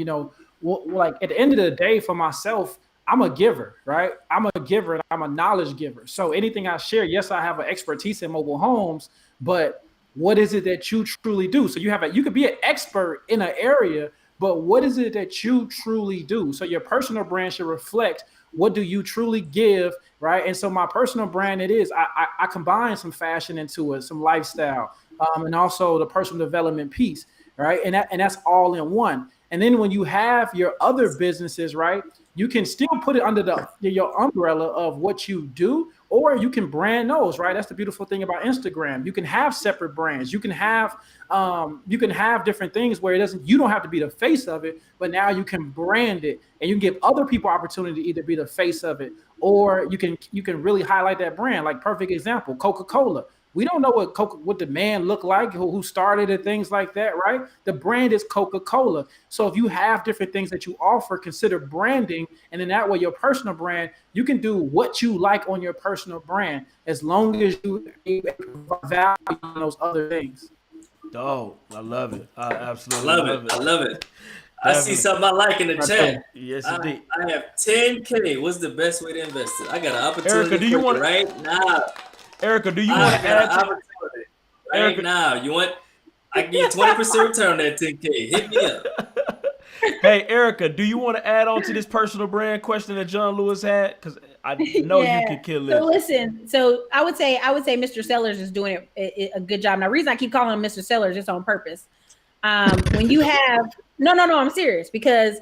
like at the end of the day, for myself, I'm a giver, right? I'm a giver and I'm a knowledge giver. So anything I share, yes, I have an expertise in mobile homes, but what is it that you truly do? So you could be an expert in an area, but what is it that you truly do? So your personal brand should reflect what do you truly give, right? And so my personal brand, I combine some fashion into it, some lifestyle, and also the personal development piece, right? And that's all in one. And then when you have your other businesses, right, you can still put it under your umbrella of what you do, Or you can brand those, right? That's the beautiful thing about Instagram. You can have separate brands. You can have different things where you don't have to be the face of it, but now you can brand it and you can give other people opportunity to either be the face of it, or you can really highlight that brand. Like perfect example, Coca-Cola. We don't know what the man looked like, who started it, things like that, right? The brand is Coca-Cola. So if you have different things that you offer, consider branding. And then that way, your personal brand, you can do what you like on your personal brand as long as you provide value on those other things. Dope. I love it. I absolutely love it. I love it. I see something I like in the chat. Yes, indeed. I have 10K. What's the best way to invest it? I got an opportunity Ericka, do you want right now. Ericka, do you want to add to right now? I can get 20% return on that 10K. Hit me up. Hey, Ericka, do you want to add on to this personal brand question that John Lewis had? Because I know you can kill it. So listen, so I would say Mr. Sellers is doing a good job. Now, the reason I keep calling him Mr. Sellers is on purpose. When you have no, I'm serious, because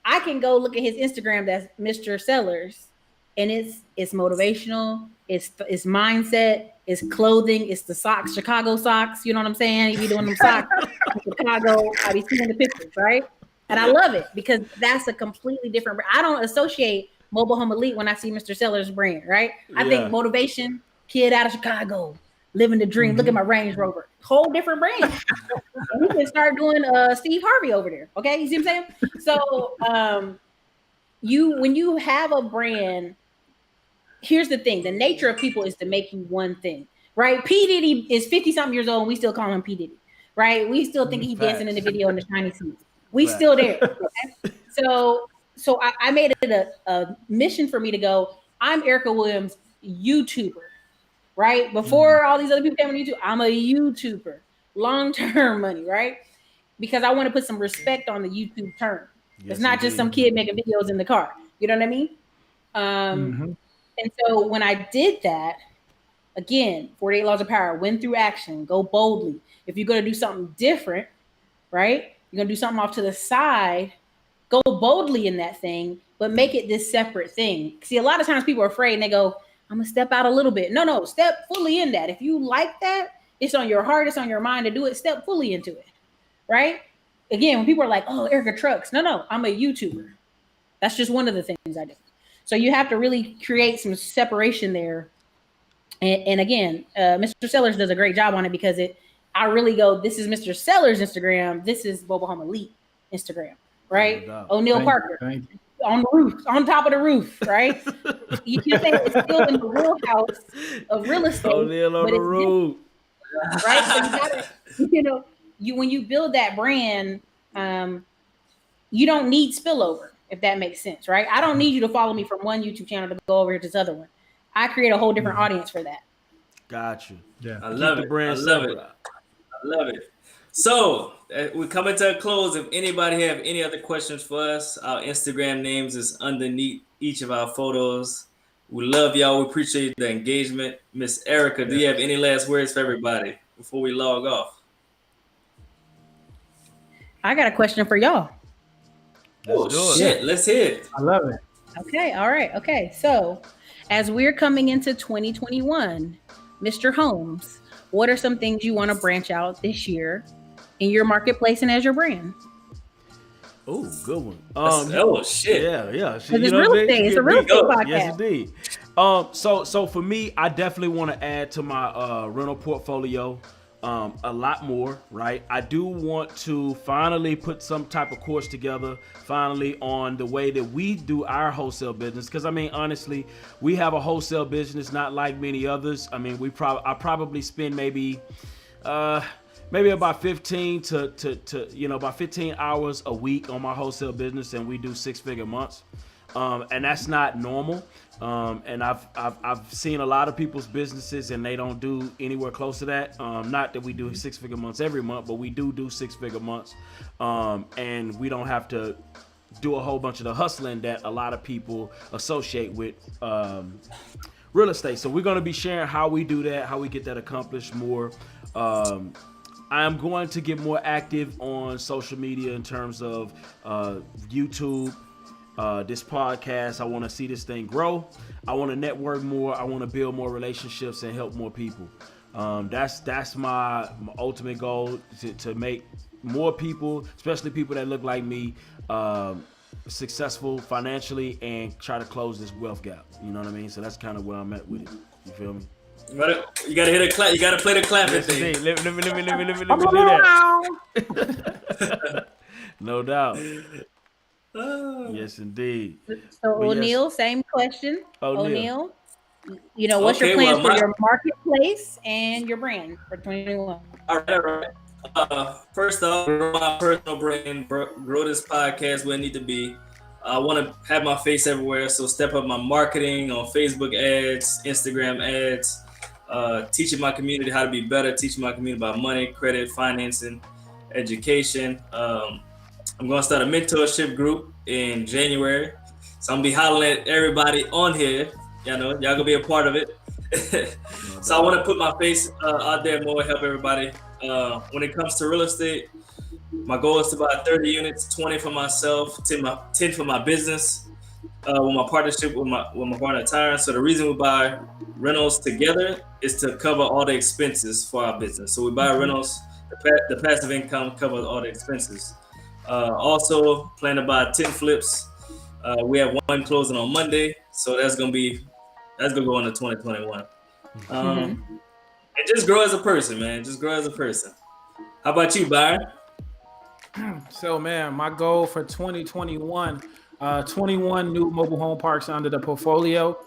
I can go look at his Instagram. That's Mr. Sellers, and it's motivational. It's mindset. It's clothing. It's the socks, Chicago socks. You know what I'm saying? You be doing them socks in Chicago. I be seeing the pictures, right? And I love it because that's a completely different. I don't associate Mobile Home Elite when I see Mr. Sellers' brand, right? I think motivation, kid out of Chicago, living the dream. Look at my Range Rover. Whole different brand. And we can start doing Steve Harvey over there. Okay, you see what I'm saying? So when you have a brand, here's the thing: the nature of people is to make you one thing, right? P. Diddy is 50-something years old, and we still call him P. Diddy, right? We still think he's dancing in the video in the shiny suits. We still there. Okay? So I made it a mission for me to go, I'm Ericka Williams, YouTuber, right? Before all these other people came on YouTube, I'm a YouTuber, long-term money, right? Because I want to put some respect on the YouTube term. It's not just some kid making videos in the car. You know what I mean? And so when I did that, again, 48 Laws of Power, win through action, go boldly. If you're going to do something different, right? You're going to do something off to the side, go boldly in that thing, but make it this separate thing. See, a lot of times people are afraid and they go, I'm going to step out a little bit. No, step fully in that. If you like that, it's on your heart, it's on your mind to do it, step fully into it, right? Again, when people are like, oh, Ericka Trucks. No, I'm a YouTuber. That's just one of the things I do. So you have to really create some separation there. And again, Mr. Sellers does a great job on it because I really go, this is Mr. Sellers' Instagram. This is Mobile Home Elite Instagram, right? O'Neil Parker on the roof, on top of the roof, right? You can say it's still in the wheelhouse of real estate. O'Neil on the roof. Right? So you gotta, when you build that brand, you don't need spillover, if that makes sense, right? I don't need you to follow me from one YouTube channel to go over to this other one. I create a whole different audience for that. Got you. Yeah, I love it. I love it. So we're coming to a close. If anybody have any other questions for us, our Instagram names is underneath each of our photos. We love y'all. We appreciate the engagement. Miss Ericka, do you have any last words for everybody before we log off? I got a question for y'all. Let's hear it. I love it. Okay, all right. Okay, so as we're coming into 2021, Mr. Holmes, what are some things you want to branch out this year in your marketplace and as your brand? Oh, good one. Shit. Yeah. It's real estate. It's a real estate podcast. Yes, indeed. So for me, I definitely want to add to my rental portfolio a lot more, right? I do want to finally put some type of course together, finally, on the way that we do our wholesale business. Because I mean, honestly, we have a wholesale business not like many others. I mean, I probably spend maybe about 15 about 15 hours a week on my wholesale business, and we do 6-figure months. And that's not normal. And I've seen a lot of people's businesses and they don't do anywhere close to that. Not that we do 6-figure months every month, but we do 6-figure months. And we don't have to do a whole bunch of the hustling that a lot of people associate with real estate. So we're going to be sharing how we do that, how we get that accomplished more. I am going to get more active on social media in terms of YouTube This podcast, I want to see this thing grow. I want to network more. I want to build more relationships and help more people. That's my ultimate goal, to make more people, especially people that look like me, successful financially and try to close this wealth gap. You know what I mean? So that's kind of where I'm at with it. You feel me? You gotta hit a clap. You gotta play the clapping thing. Let me do that. No doubt. Yes, indeed. So But yes. Oneil, same question. Oneil. Oneil, what's your Okay, plans well, for your marketplace and your brand for 2021? All right. First off, grow my personal brand, grow this podcast where it need to be. I want to have my face everywhere, so step up my marketing on Facebook ads, Instagram ads, teaching my community how to be better, teaching my community about money, credit, financing, education. I'm going to start a mentorship group in January, so I'm going to be hollering at everybody on here. Y'all going to be a part of it. So I want to put my face out there more, help everybody. When it comes to real estate, my goal is to buy 30 units, 20 for myself, 10 for my business, with my partnership with my partner Tyron. So the reason we buy rentals together is to cover all the expenses for our business. So we buy rentals, the passive income covers all the expenses. Also plan to buy 10 flips. We have one closing on Monday, so that's gonna go into 2021. And just grow as a person, man. Just grow as a person. How about you, Byron? So, man, my goal for 2021, 21 new mobile home parks under the portfolio.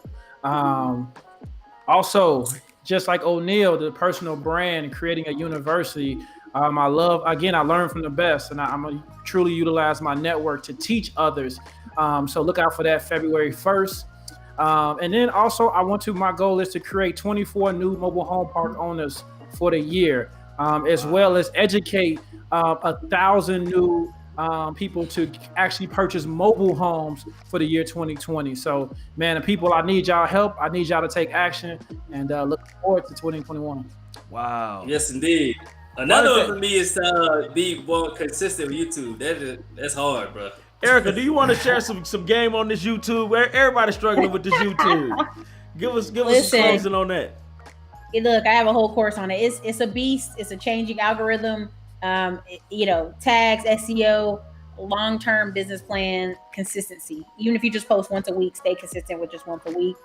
Also, just like Oneil, the personal brand, creating a university. I learn from the best, and I'm going to truly utilize my network to teach others. So look out for that February 1st. And then also, my goal is to create 24 new mobile home park owners for the year, as well as educate 1,000 new people to actually purchase mobile homes for the year 2020. So, man, the people, I need y'all help. I need y'all to take action, and look forward to 2021. Wow. Yes, indeed. Another one for me is to be more consistent with YouTube. That's hard, bro. Ericka, do you want to share some game on this YouTube? Everybody's struggling with this YouTube. Give us some closing on that. Look, I have a whole course on it. It's a beast. It's a changing algorithm. Tags, SEO, long-term business plan, consistency. Even if you just post once a week, stay consistent with just once a week.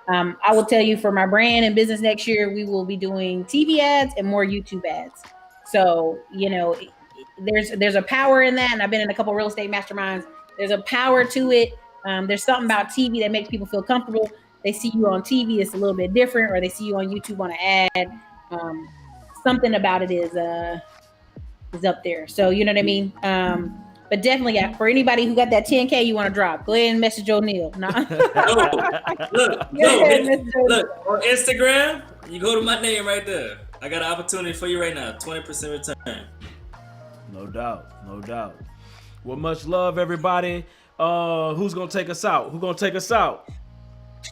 I will tell you, for my brand and business next year, we will be doing TV ads and more YouTube ads. So, there's a power in that. And I've been in a couple real estate masterminds. There's a power to it. There's something about TV that makes people feel comfortable. They see you on TV, it's a little bit different, or they see you on YouTube on an ad. Something about it is up there. So, you know what I mean? But definitely, for anybody who got that 10K you want to drop, go ahead and message Oneil. Look, on Instagram, you go to my name right there. I got an opportunity for you right now, 20% return. No doubt. Well, much love, everybody. Who's going to take us out?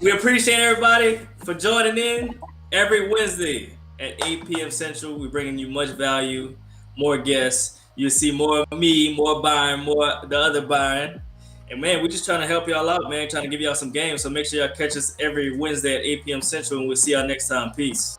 We appreciate everybody for joining in every Wednesday at 8 p.m. Central. We're bringing you much value, more guests. You'll see more of me, more Byron, more the other Byron. And, man, we're just trying to help y'all out, man, trying to give y'all some games. So make sure y'all catch us every Wednesday at 8 p.m. Central, and we'll see y'all next time. Peace.